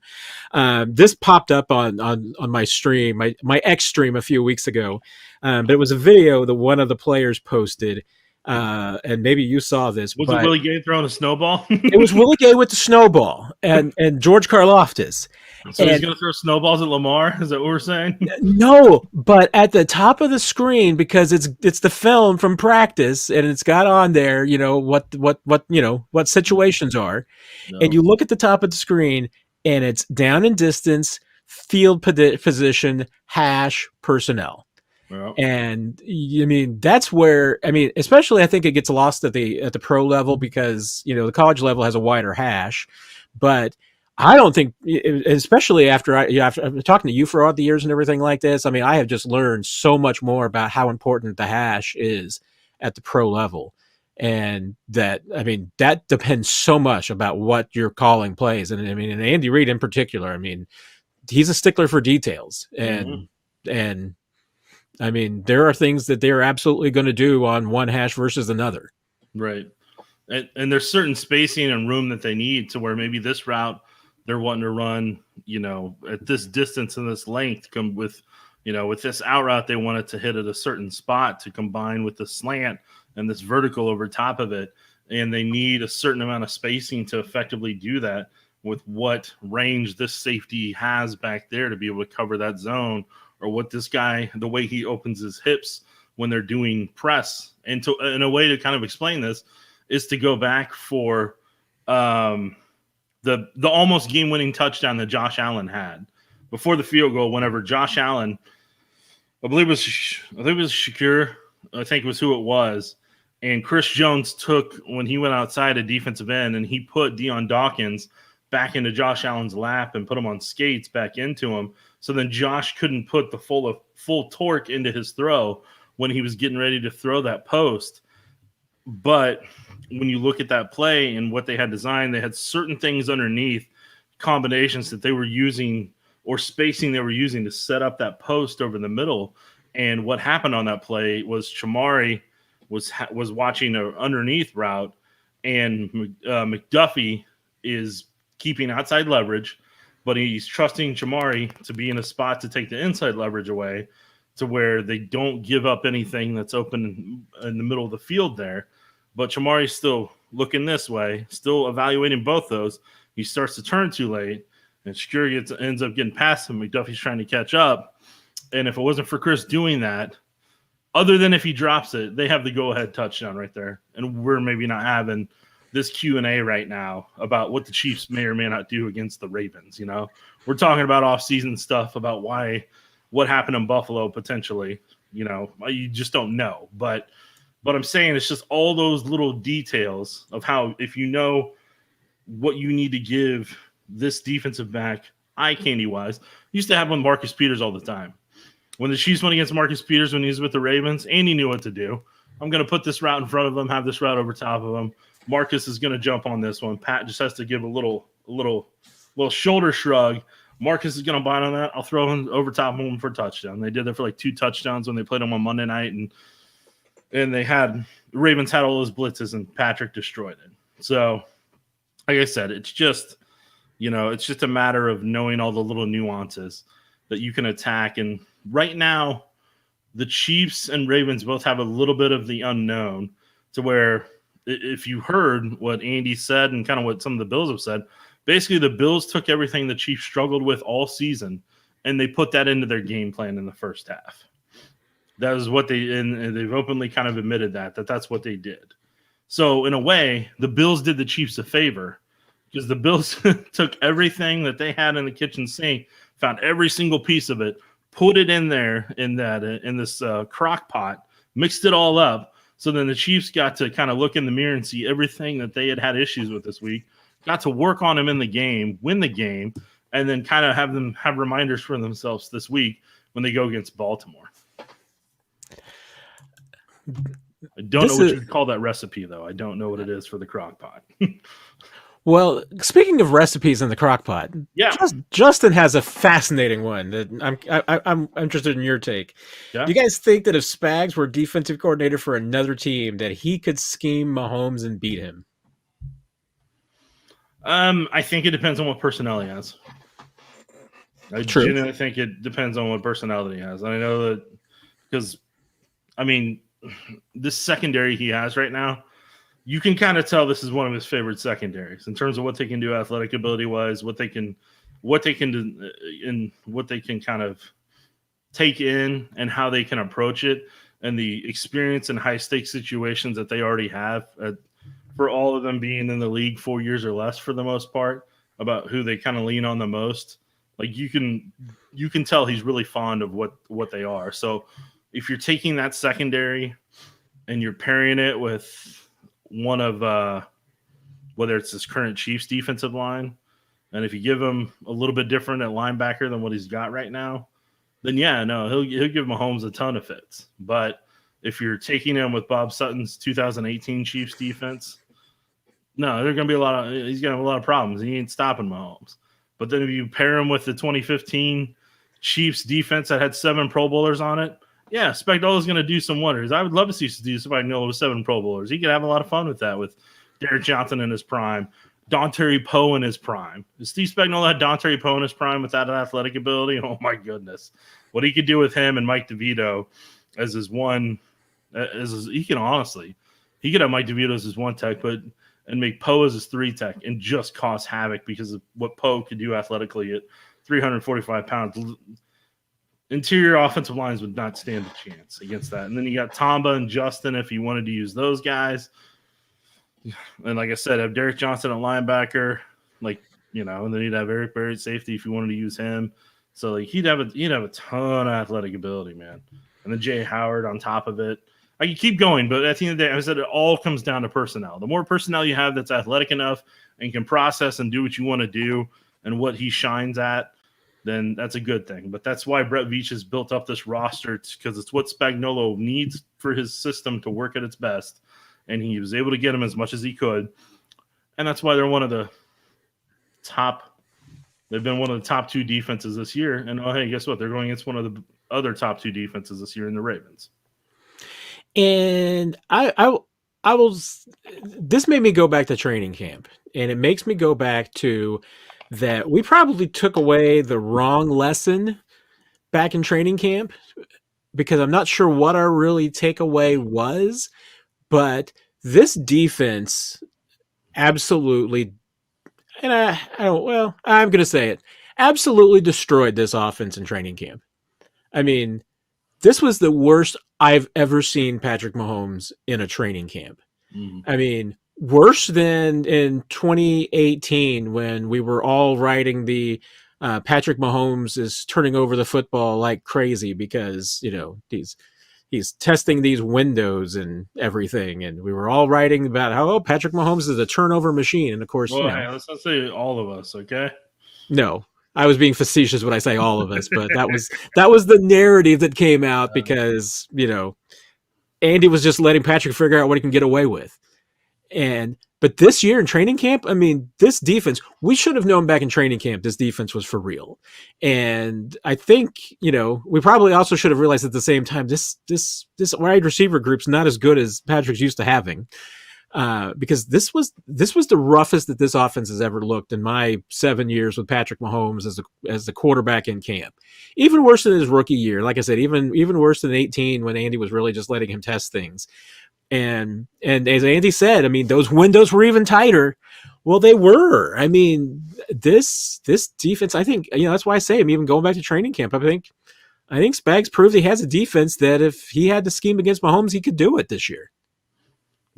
This popped up on my stream, my X stream a few weeks ago. But it was a video that one of the players posted. And maybe you saw this. Was it Willie Gay throwing a snowball? It was Willie Gay with the snowball and George Karlaftis. So he's going to throw snowballs at Lamar? Is that what we're saying? No, but at the top of the screen, because it's the film from practice, and it's got on there, what situations are. No. And you look at the top of the screen, and it's down in distance, field position, hash, personnel. Well, and I mean, that's where, especially I think it gets lost at the pro level, because, the college level has a wider hash, but I don't think, especially after talking to you for all the years and everything like this, I have just learned so much more about how important the hash is at the pro level. And that depends so much about what you're calling plays. And and Andy Reid in particular, he's a stickler for details. And there are things that they're absolutely going to do on one hash versus another. Right. And there's certain spacing and room that they need to where maybe this route they're wanting to run, at this distance and this length, come with, with this out route, they want it to hit at a certain spot to combine with the slant and this vertical over top of it. And they need a certain amount of spacing to effectively do that with what range this safety has back there to be able to cover that zone, or what this guy, the way he opens his hips when they're doing press. And in a way to kind of explain this is to go back for the almost game-winning touchdown that Josh Allen had before the field goal. Whenever Josh Allen, I believe it was Shakur, I think it was who it was, and Chris Jones took, when he went outside a defensive end, and he put Deion Dawkins back into Josh Allen's lap and put him on skates back into him. So then Josh couldn't put the full torque into his throw when he was getting ready to throw that post. But when you look at that play and what they had designed, they had certain things underneath, combinations that they were using, or spacing they were using to set up that post over the middle. And what happened on that play was Chamari was watching an underneath route, and McDuffie is keeping outside leverage, but he's trusting Chamari to be in a spot to take the inside leverage away to where they don't give up anything that's open in the middle of the field there. But Chamari's still looking this way, still evaluating both those. He starts to turn too late, and Skyy ends up getting past him. McDuffie's trying to catch up. And if it wasn't for Chris doing that, other than if he drops it, they have the go-ahead touchdown right there. And we're maybe not having this Q&A right now about what the Chiefs may or may not do against the Ravens. You know, we're talking about off-season stuff about what happened in Buffalo potentially. You know, you just don't know. But I'm saying it's just all those little details of how, if you know what you need to give this defensive back eye candy-wise, used to have with Marcus Peters all the time. When the Chiefs went against Marcus Peters when he was with the Ravens, Andy knew what to do. I'm going to put this route in front of him, have this route over top of him. Marcus is going to jump on this one. Pat just has to give a little shoulder shrug. Marcus is going to bite on that. I'll throw him over top of him for a touchdown. They did that for like 2 touchdowns when they played him on Monday night, and the Ravens had all those blitzes, and Patrick destroyed it. So, like I said, it's just a matter of knowing all the little nuances that you can attack. And right now, the Chiefs and Ravens both have a little bit of the unknown, to where if you heard what Andy said and kind of what some of the Bills have said, basically the Bills took everything the Chiefs struggled with all season and they put that into their game plan in the first half. That is what and they've openly kind of admitted that's what they did. So in a way, the Bills did the Chiefs a favor, because the Bills took everything that they had in the kitchen sink, found every single piece of it, put it in there in this crock pot, mixed it all up. So then the Chiefs got to kind of look in the mirror and see everything that they had issues with this week, got to work on them in the game, win the game, and then kind of have them have reminders for themselves this week when they go against Baltimore. I don't know what you'd call that recipe, though. I don't know what it is for the crock pot. Well, speaking of recipes in the crock pot, yeah, Justin has a fascinating one that I'm interested in your take. Yeah. Do you guys think that if Spags were defensive coordinator for another team, that he could scheme Mahomes and beat him? I think it depends on what personnel he has. I genuinely think it depends on what personality he has. And I know that because, I mean, this secondary he has right now, you can kind of tell this is one of his favorite secondaries in terms of what they can do athletic ability wise, what they can do, and what they can kind of take in and how they can approach it, and the experience in high stakes situations that they already have for all of them being in the league 4 years or less for the most part, about who they kind of lean on the most. Like you can tell he's really fond of what they are. So if you're taking that secondary and you're pairing it with one of whether it's his current Chiefs defensive line, and if you give him a little bit different at linebacker than what he's got right now, then he'll give Mahomes a ton of fits. But if you're taking him with Bob Sutton's 2018 Chiefs defense, no, he's gonna have a lot of problems. He ain't stopping Mahomes. But then if you pair him with the 2015 Chiefs defense that had 7 Pro Bowlers on it, yeah, Spagnuolo is going to do some wonders. I would love to see Spagnuolo with 7 Pro Bowlers. He could have a lot of fun with that, with Derrick Johnson in his prime, Dontari Poe in his prime. If Steve Spagnuolo had Dontari Poe in his prime with that athletic ability, oh my goodness. What he could do with him and Mike DeVito as his one – he could have Mike DeVito as his 1 tech, and make Poe as his 3 tech and just cause havoc because of what Poe could do athletically at 345 pounds. Interior offensive lines would not stand a chance against that. And then you got Tamba and Justin if you wanted to use those guys. And like I said, have Derrick Johnson at linebacker, and then you'd have Eric Berry at safety if you wanted to use him. So he'd have a ton of athletic ability, man. And then Jay Howard on top of it. I can keep going, but at the end of the day, I said it all comes down to personnel. The more personnel you have that's athletic enough and can process and do what you want to do and what he shines at, then that's a good thing. But that's why Brett Veach has built up this roster, because it's what Spagnuolo needs for his system to work at its best. And he was able to get him as much as he could. And that's why they're one of the top They've been one of the top 2 defenses this year. And, oh, hey, guess what? They're going against one of the other top 2 defenses this year in the Ravens. And I will. This made me go back to training camp, and it makes me go back to that we probably took away the wrong lesson back in training camp, because I'm not sure what our really takeaway was, but this defense absolutely, and I'm going to say it, absolutely destroyed this offense in training camp. I mean, this was the worst I've ever seen Patrick Mahomes in a training camp. I mean, worse than in 2018 when we were all writing the Patrick Mahomes is turning over the football like crazy because, he's testing these windows and everything. And we were all writing about how Patrick Mahomes is a turnover machine. And of course, hey, let's not say all of us, okay? No, I was being facetious when I say all of us, but that was the narrative that came out because, Andy was just letting Patrick figure out what he can get away with. But this year in training camp, I mean, this defense, we should have known back in training camp, this defense was for real. And I think, we probably also should have realized at the same time, this wide receiver group's not as good as Patrick's used to having. Because this was the roughest that this offense has ever looked in my 7 years with Patrick Mahomes as the quarterback in camp. Even worse than his rookie year. Like I said, even worse than 18 when Andy was really just letting him test things. And as Andy said, I mean, those windows were even tighter. Well, they were. I mean, this defense, I think, that's why I say, I'm even going back to training camp. I think Spags proved he has a defense that if he had to scheme against Mahomes, he could do it this year.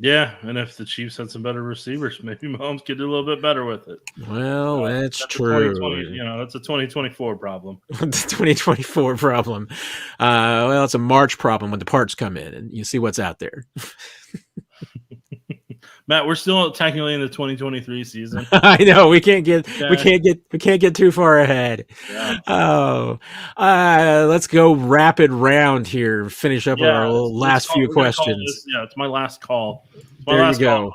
Yeah, and if the Chiefs had some better receivers, maybe Mahomes could do a little bit better with it. Well, that's true. That's a 2024 problem. The 2024 problem. Well, it's a March problem when the parts come in and you see what's out there. Matt, we're still technically in the 2023 season. I know we can't get too far ahead. Yeah. Let's go rapid round here. Finish up our last few questions. It's my last call. There you go.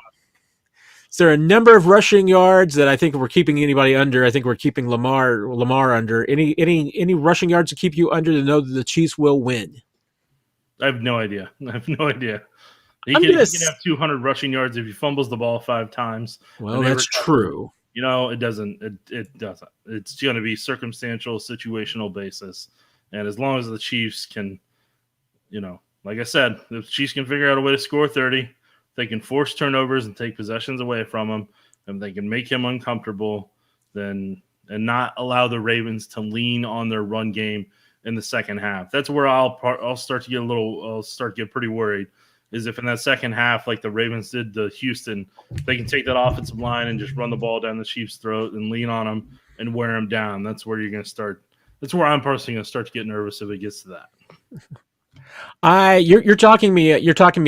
Is there a number of rushing yards that I think we're keeping anybody under? I think we're keeping Lamar under. Any rushing yards to keep you under to know that the Chiefs will win? I have no idea. He can have 200 rushing yards if he fumbles the ball 5 times. Well, that's true. It doesn't. It doesn't. It's going to be circumstantial, situational basis. And as long as the Chiefs can, like I said, the Chiefs can figure out a way to score 30. They can force turnovers and take possessions away from him, and they can make him uncomfortable, and not allow the Ravens to lean on their run game in the second half. That's where I'll start to get pretty worried. Is if in that second half, like the Ravens did to Houston, they can take that offensive line and just run the ball down the Chiefs' throat and lean on them and wear them down. That's where you're going to start. That's where I'm personally going to start to get nervous if it gets to that. You're talking me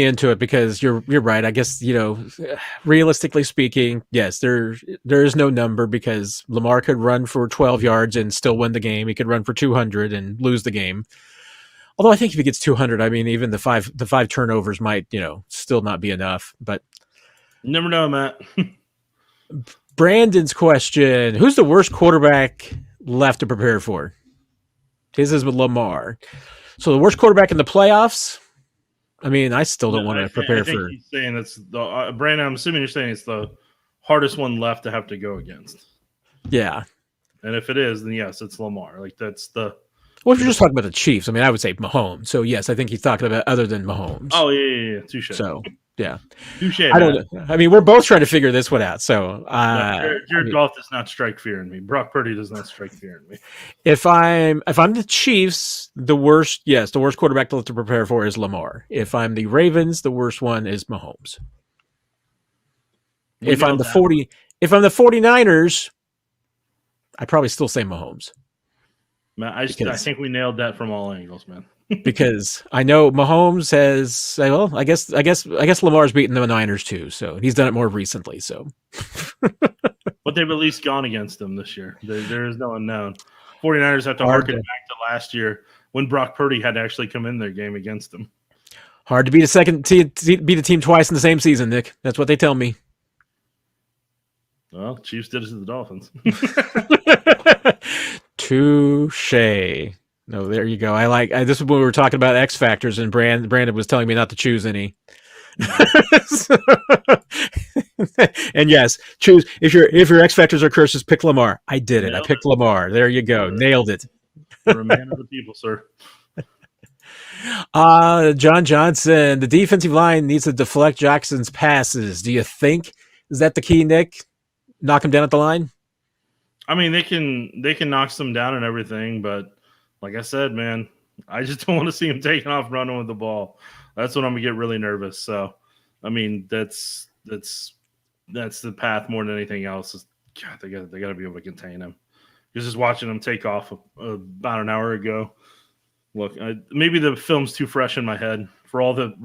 into it because you're right. I guess, realistically speaking, yes, there is no number because Lamar could run for 12 yards and still win the game. He could run for 200 and lose the game. Although I think if he gets 200, I mean, even the five turnovers might, still not be enough. But you never know, Matt. Brandon's question: who's the worst quarterback left to prepare for? His is with Lamar. So the worst quarterback in the playoffs? I mean, I still don't want to prepare for. He's saying it's the Brandon. I'm assuming you're saying it's the hardest one left to have to go against. Yeah. And if it is, then yes, it's Lamar. Like that's the. Well, if you're just talking about the Chiefs, I mean, I would say Mahomes. So, yes, I think he's talking about other than Mahomes. Oh, yeah. Touche. So, yeah. Touche. I don't know. I mean, we're both trying to figure this one out. So, Jared Goff does not strike fear in me. Brock Purdy does not strike fear in me. If I'm the Chiefs, the worst quarterback to prepare for is Lamar. If I'm the Ravens, the worst one is Mahomes. If I'm the 49ers, I probably still say Mahomes. Man, I think we nailed that from all angles, man. Because I know Mahomes has. Well, I guess Lamar's beaten the Niners too, so he's done it more recently. So, but they've at least gone against them this year. There is no unknown. 49ers have to harken back to last year when Brock Purdy had to actually come in their game against them. Hard to beat beat a team twice in the same season, Nick. That's what they tell me. Well, Chiefs did it to the Dolphins. Touche. No, there you go. This is when we were talking about X Factors, and Brandon was telling me not to choose any. And yes, choose if your X Factors are curses, pick Lamar. I did it. I picked Lamar. There you go. Nailed it. You're a man of the people, sir. John Johnson, the defensive line needs to deflect Jackson's passes. Do you think is that the key, Nick? Knock him down at the line? I mean, they can knock some down and everything, but like I said, man, I just don't want to see him taking off running with the ball. That's when I'm gonna get really nervous. So, I mean, that's the path more than anything else. God, they got to be able to contain him. Just watching him take off about an hour ago. Look, maybe the film's too fresh in my head for all the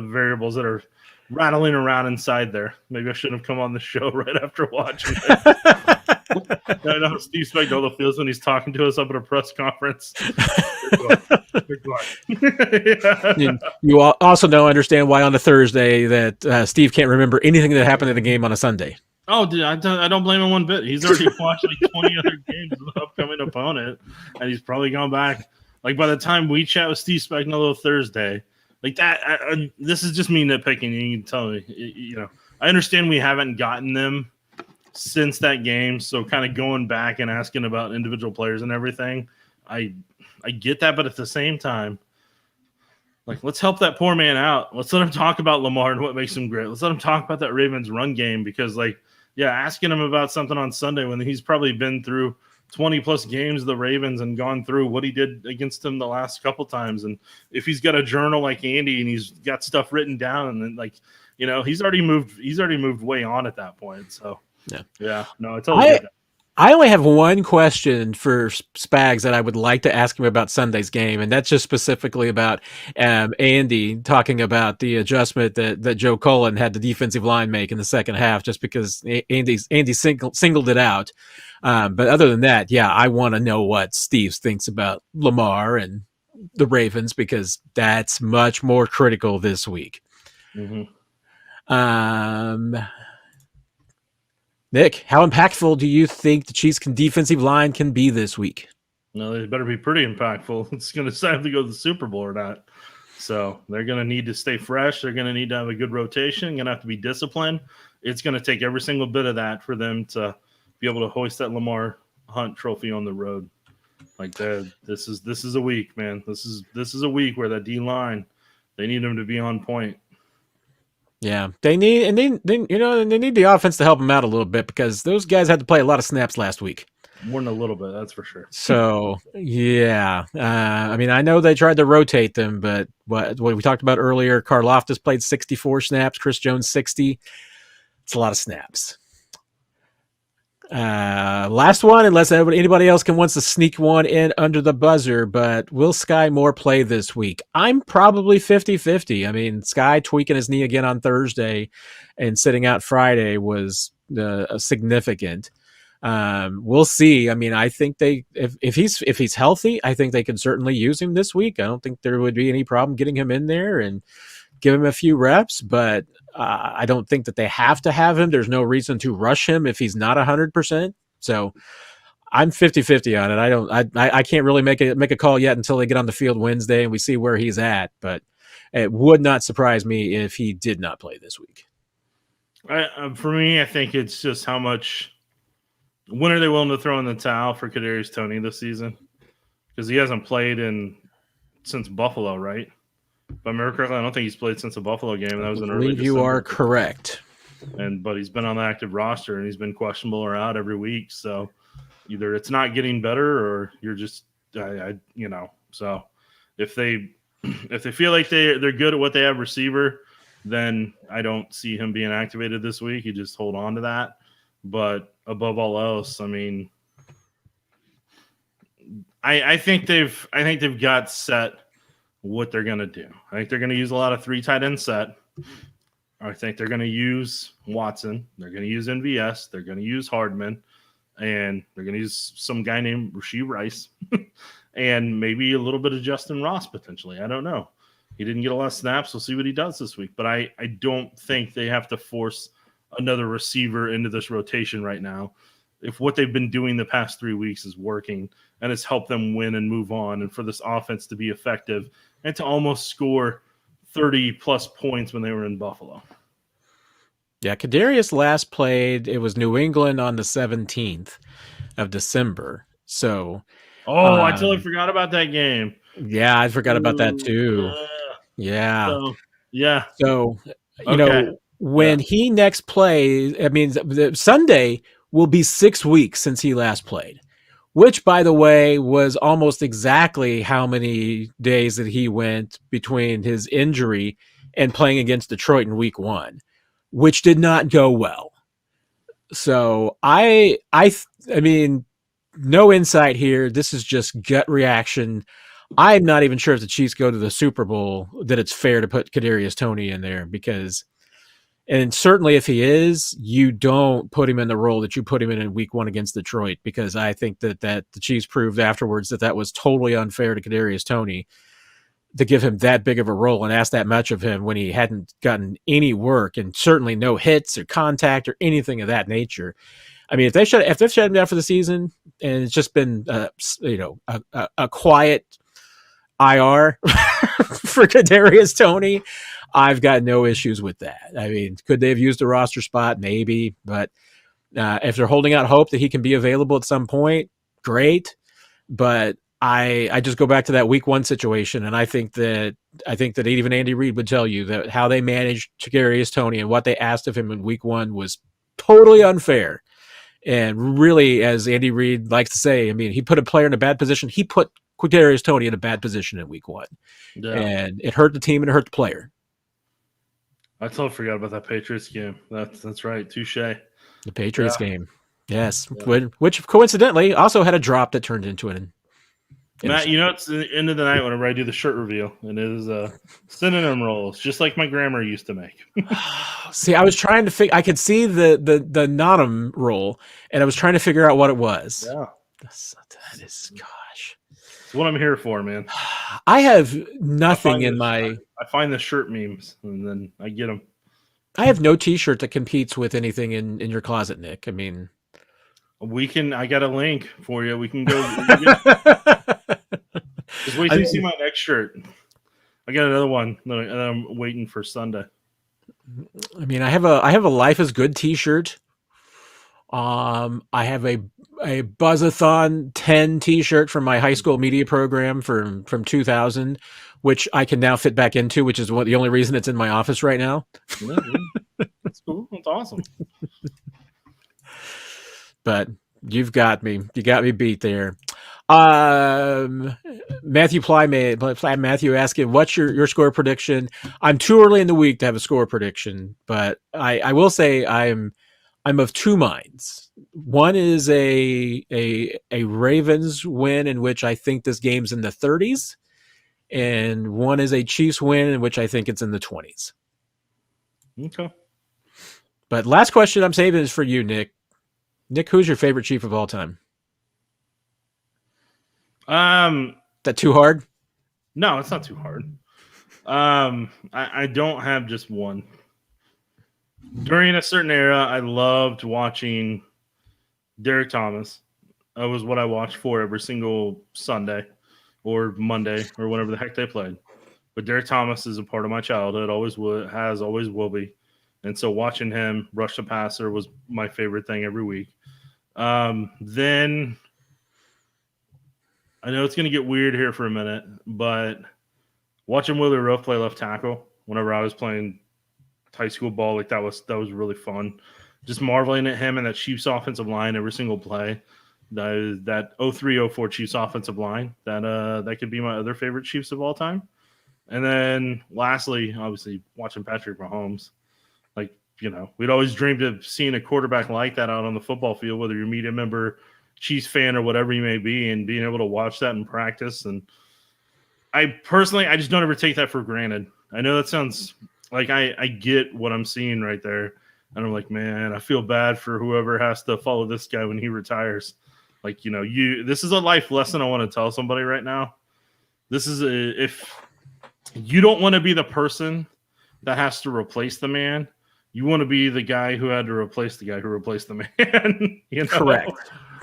variables that are rattling around inside there. Maybe I shouldn't have come on the show right after watching it. I know how Steve Spagnuolo feels when he's talking to us up at a press conference. Yeah. You also understand why on a Thursday that Steve can't remember anything that happened in the game on a Sunday. Oh, dude, I don't blame him one bit. He's already watched like 20 other games of the upcoming opponent, and he's probably gone back. Like by the time we chat with Steve Spagnuolo Thursday, like that, this is just me nitpicking. You can tell me, I understand we haven't gotten them since that game, so kind of going back and asking about individual players and everything, I get that, but at the same time, like let's help that poor man out. Let's let him talk about Lamar and what makes him great. Let's let him talk about that Ravens run game because, asking him about something on Sunday when he's probably been through 20 plus games of the Ravens and gone through what he did against them the last couple times, and if he's got a journal like Andy and he's got stuff written down, and then he's already moved way on at that point. So. Yeah. No, I totally get that. I only have one question for Spags that I would like to ask him about Sunday's game, and that's just specifically about Andy talking about the adjustment that Joe Cullen had the defensive line make in the second half, just because Andy singled it out. But other than that, I want to know what Steve thinks about Lamar and the Ravens because that's much more critical this week. Mm-hmm. Nick, how impactful do you think the Chiefs' defensive line can be this week? No, they better be pretty impactful. It's going to decide to go to the Super Bowl or not. So they're going to need to stay fresh. They're going to need to have a good rotation. Going to have to be disciplined. It's going to take every single bit of that for them to be able to hoist that Lamar Hunt trophy on the road. Like that. This is a week, man. This is a week where that D line, they need them to be on point. Yeah, they need the offense to help them out a little bit because those guys had to play a lot of snaps last week. More than a little bit, that's for sure. So, yeah. I mean, I know they tried to rotate them, but what we talked about earlier, Karlaftis played 64 snaps, Chris Jones 60. It's a lot of snaps. Last one, unless anybody else wants to sneak one in under the buzzer, but will Skyy Moore play this week? I'm probably 50-50. I mean, Skyy tweaking his knee again on Thursday and sitting out Friday was significant. We'll see. I mean, I think if he's healthy, I think they can certainly use him this week. I don't think there would be any problem getting him in there and give him a few reps, but I don't think that they have to have him. There's no reason to rush him if he's not 100%. So I'm 50-50 on it. I can't really make a call yet until they get on the field Wednesday and we see where he's at, but it would not surprise me if he did not play this week. For me, I think it's just how much. When are they willing to throw in the towel for Kadarius Toney this season? Because he hasn't played since Buffalo, right? If I remember correctly, I don't think he's played since the Buffalo game. That was in early December. You are correct. But he's been on the active roster and he's been questionable or out every week. So either it's not getting better or you're just, So if they feel like they're good at what they have receiver, then I don't see him being activated this week. You just hold on to that. But above all else, I mean, I think they've got set what they're going to do. I think they're going to use a lot of 3 tight end set. I think they're going to use Watson. They're going to use NVS. They're going to use Hardman. And they're going to use some guy named Rashee Rice. And maybe a little bit of Justin Ross potentially. I don't know. He didn't get a lot of snaps. We'll see what he does this week. But I don't think they have to force another receiver into this rotation right now. if what they've been doing the past 3 weeks is working and it's helped them win and move on, and for this offense to be effective and to almost score 30-plus points when they were in Buffalo. Yeah, Kadarius last played, it was New England on the 17th of December. So, I totally forgot about that game. Yeah, I forgot about that too. Yeah. So, yeah. So, when he next plays, I mean, Sunday will be 6 weeks since he last played, which, by the way, was almost exactly how many days that he went between his injury and playing against Detroit in week 1, which did not go well. So I mean, no insight here. This is just gut reaction. I'm not even sure if the Chiefs go to the Super Bowl that it's fair to put Kadarius Toney in there, because, and certainly if he is, you don't put him in the role that you put him in week 1 against Detroit, because I think that the Chiefs proved afterwards that was totally unfair to Kadarius Toney to give him that big of a role and ask that much of him when he hadn't gotten any work and certainly no hits or contact or anything of that nature. I mean, if they've shut him down for the season and it's just been a quiet IR for Kadarius Toney, I've got no issues with that. I mean, could they have used a roster spot? Maybe, but if they're holding out hope that he can be available at some point, great. But I just go back to that week 1 situation, and I think that even Andy Reid would tell you that how they managed Kadarius Toney and what they asked of him in week 1 was totally unfair. And really, as Andy Reid likes to say, I mean, he put a player in a bad position. He put Kadarius Toney in a bad position in week 1, and it hurt the team and it hurt the player. I totally forgot about that Patriots game. That's right, touche. The Patriots game, yes, which coincidentally also had a drop that turned into an. Matt, it's the end of the night whenever I do the shirt reveal, and it is synonym rolls, just like my grandma used to make. See, I was trying to figure. I could see the notum roll, and I was trying to figure out what it was. Yeah, that is, gosh, it's what I'm here for, man. I have nothing in my. I find the shirt memes, and then I get them. I have no T-shirt that competes with anything in your closet, Nick. I mean, I got a link for you. We can go. Just wait till you see my next shirt. I got another one that I'm waiting for Sunday. I mean, I have a Life is Good T-shirt. I have a Buzzathon 10 T-shirt from my high school media program from 2000, which I can now fit back into, which is the only reason it's in my office right now. That's cool. That's awesome. But you've got me. You got me beat there. Matthew asking, what's your score prediction? I'm too early in the week to have a score prediction, but I will say I'm of two minds. One is a Ravens win in which I think this game's in the 30s, and one is a Chiefs win in which I think it's in the 20s. Okay. But last question I'm saving is for you, Nick. Nick, who's your favorite Chief of all time? Is that too hard? No, it's not too hard. I don't have just one. During a certain era, I loved watching Derrick Thomas. That was what I watched for every single Sunday or Monday or whatever the heck they played. But Derrick Thomas is a part of my childhood, always will be. And so watching him rush the passer was my favorite thing every week. Then I know it's going to get weird here for a minute, but watching Willie Roaf play left tackle whenever I was playing high school ball, like that was really fun. Just marveling at him and that Chiefs offensive line every single play. That 03-04 Chiefs offensive line, that could be my other favorite Chiefs of all time. And then lastly, obviously watching Patrick Mahomes. Like, we'd always dreamed of seeing a quarterback like that out on the football field, whether you're a media member, Chiefs fan, or whatever you may be, and being able to watch that in practice. And I just don't ever take that for granted. I know that sounds like I get what I'm seeing right there. And I'm like, man, I feel bad for whoever has to follow this guy when he retires. Like, this is a life lesson I want to tell somebody right now. This is if you don't want to be the person that has to replace the man, you want to be the guy who had to replace the guy who replaced the man. Correct.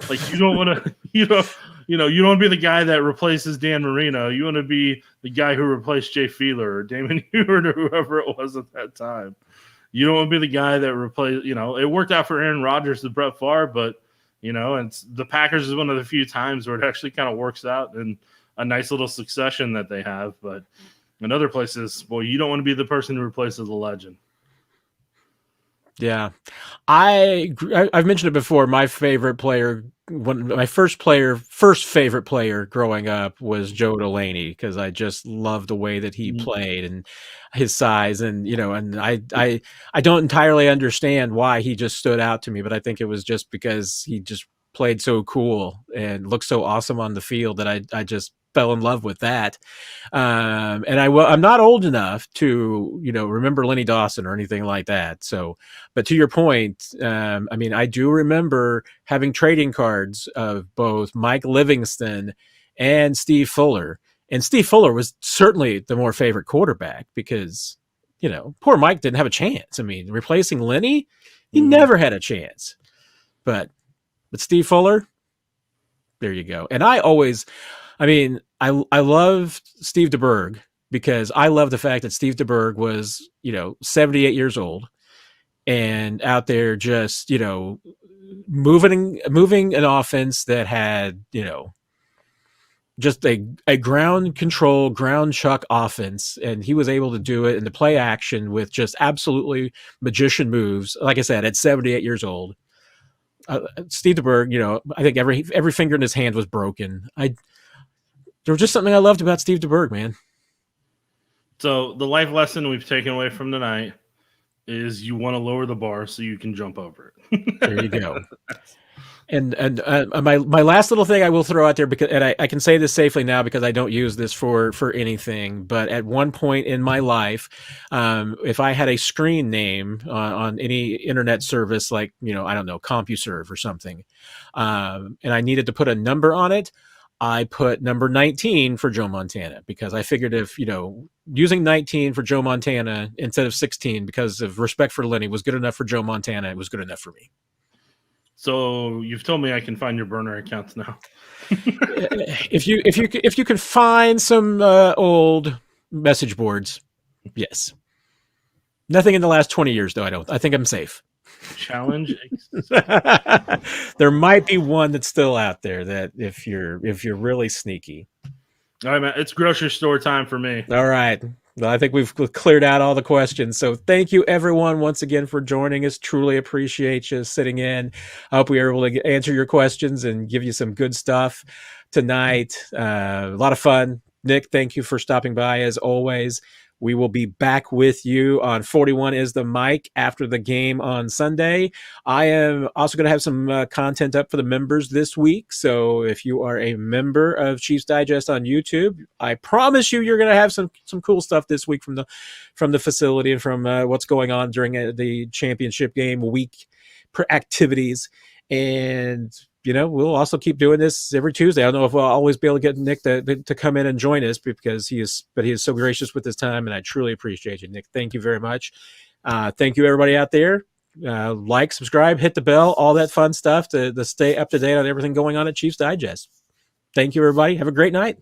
Like you don't want to, you don't want to be the guy that replaces Dan Marino. You want to be the guy who replaced Jay Fiedler or Damon Ewert or whoever it was at that time. You don't want to be the guy that replaced, it worked out for Aaron Rodgers and Brett Favre, but, and the Packers is one of the few times where it actually kind of works out and a nice little succession that they have. But in other places, boy, you don't want to be the person who replaces a legend. Yeah. I've mentioned it before. My favorite player, my first favorite player growing up was Joe Delaney, because I just loved the way that he played and his size, and and I don't entirely understand why he just stood out to me, but I think it was just because he just played so cool and looked so awesome on the field that I just fell in love with that. And I'm not old enough to, remember Lenny Dawson or anything like that. So, but to your point, I do remember having trading cards of both Mike Livingston and Steve Fuller. And Steve Fuller was certainly the more favorite quarterback because, poor Mike didn't have a chance. Replacing Lenny, he never had a chance. But Steve Fuller, there you go. And I love Steve DeBerg because I love the fact that Steve DeBerg was, 78 years old and out there just, moving an offense that had, just a ground control, ground chuck offense. And he was able to do it in the play action with just absolutely magician moves. Like I said, at 78 years old, Steve DeBerg, I think every finger in his hand was broken. There was just something I loved about Steve DeBerg, man. So the life lesson we've taken away from tonight is you want to lower the bar so you can jump over it. There you go. And my last little thing I will throw out there, because I can say this safely now because I don't use this for anything, but at one point in my life, if I had a screen name on any internet service like, I don't know, CompuServe or something, and I needed to put a number on it, I put number 19 for Joe Montana, because I figured if, using 19 for Joe Montana instead of 16 because of respect for Lenny was good enough for Joe Montana, it was good enough for me. So you've told me I can find your burner accounts now. If you can find some old message boards, yes. Nothing in the last 20 years though. I think I'm safe. Challenge. There might be one that's still out there that if you're really sneaky. All right, man. It's grocery store time for me. All right. Well, I think we've cleared out all the questions. So thank you, everyone, once again for joining us. Truly appreciate you sitting in. I hope we were able to answer your questions and give you some good stuff tonight. A lot of fun. Nick, thank you for stopping by as always. We will be back with you on 41 is the Mic after the game on Sunday. I am also going to have some content up for the members this week. So if you are a member of Chiefs Digest on YouTube, I promise you're going to have some cool stuff this week from the facility and from what's going on during the championship game week activities. And we'll also keep doing this every Tuesday. I don't know if we'll always be able to get Nick to come in and join us because he is so gracious with his time, and I truly appreciate you, Nick. Thank you very much. Thank you, everybody out there. Like, subscribe, hit the bell, all that fun stuff to stay up to date on everything going on at Chiefs Digest. Thank you, everybody. Have a great night.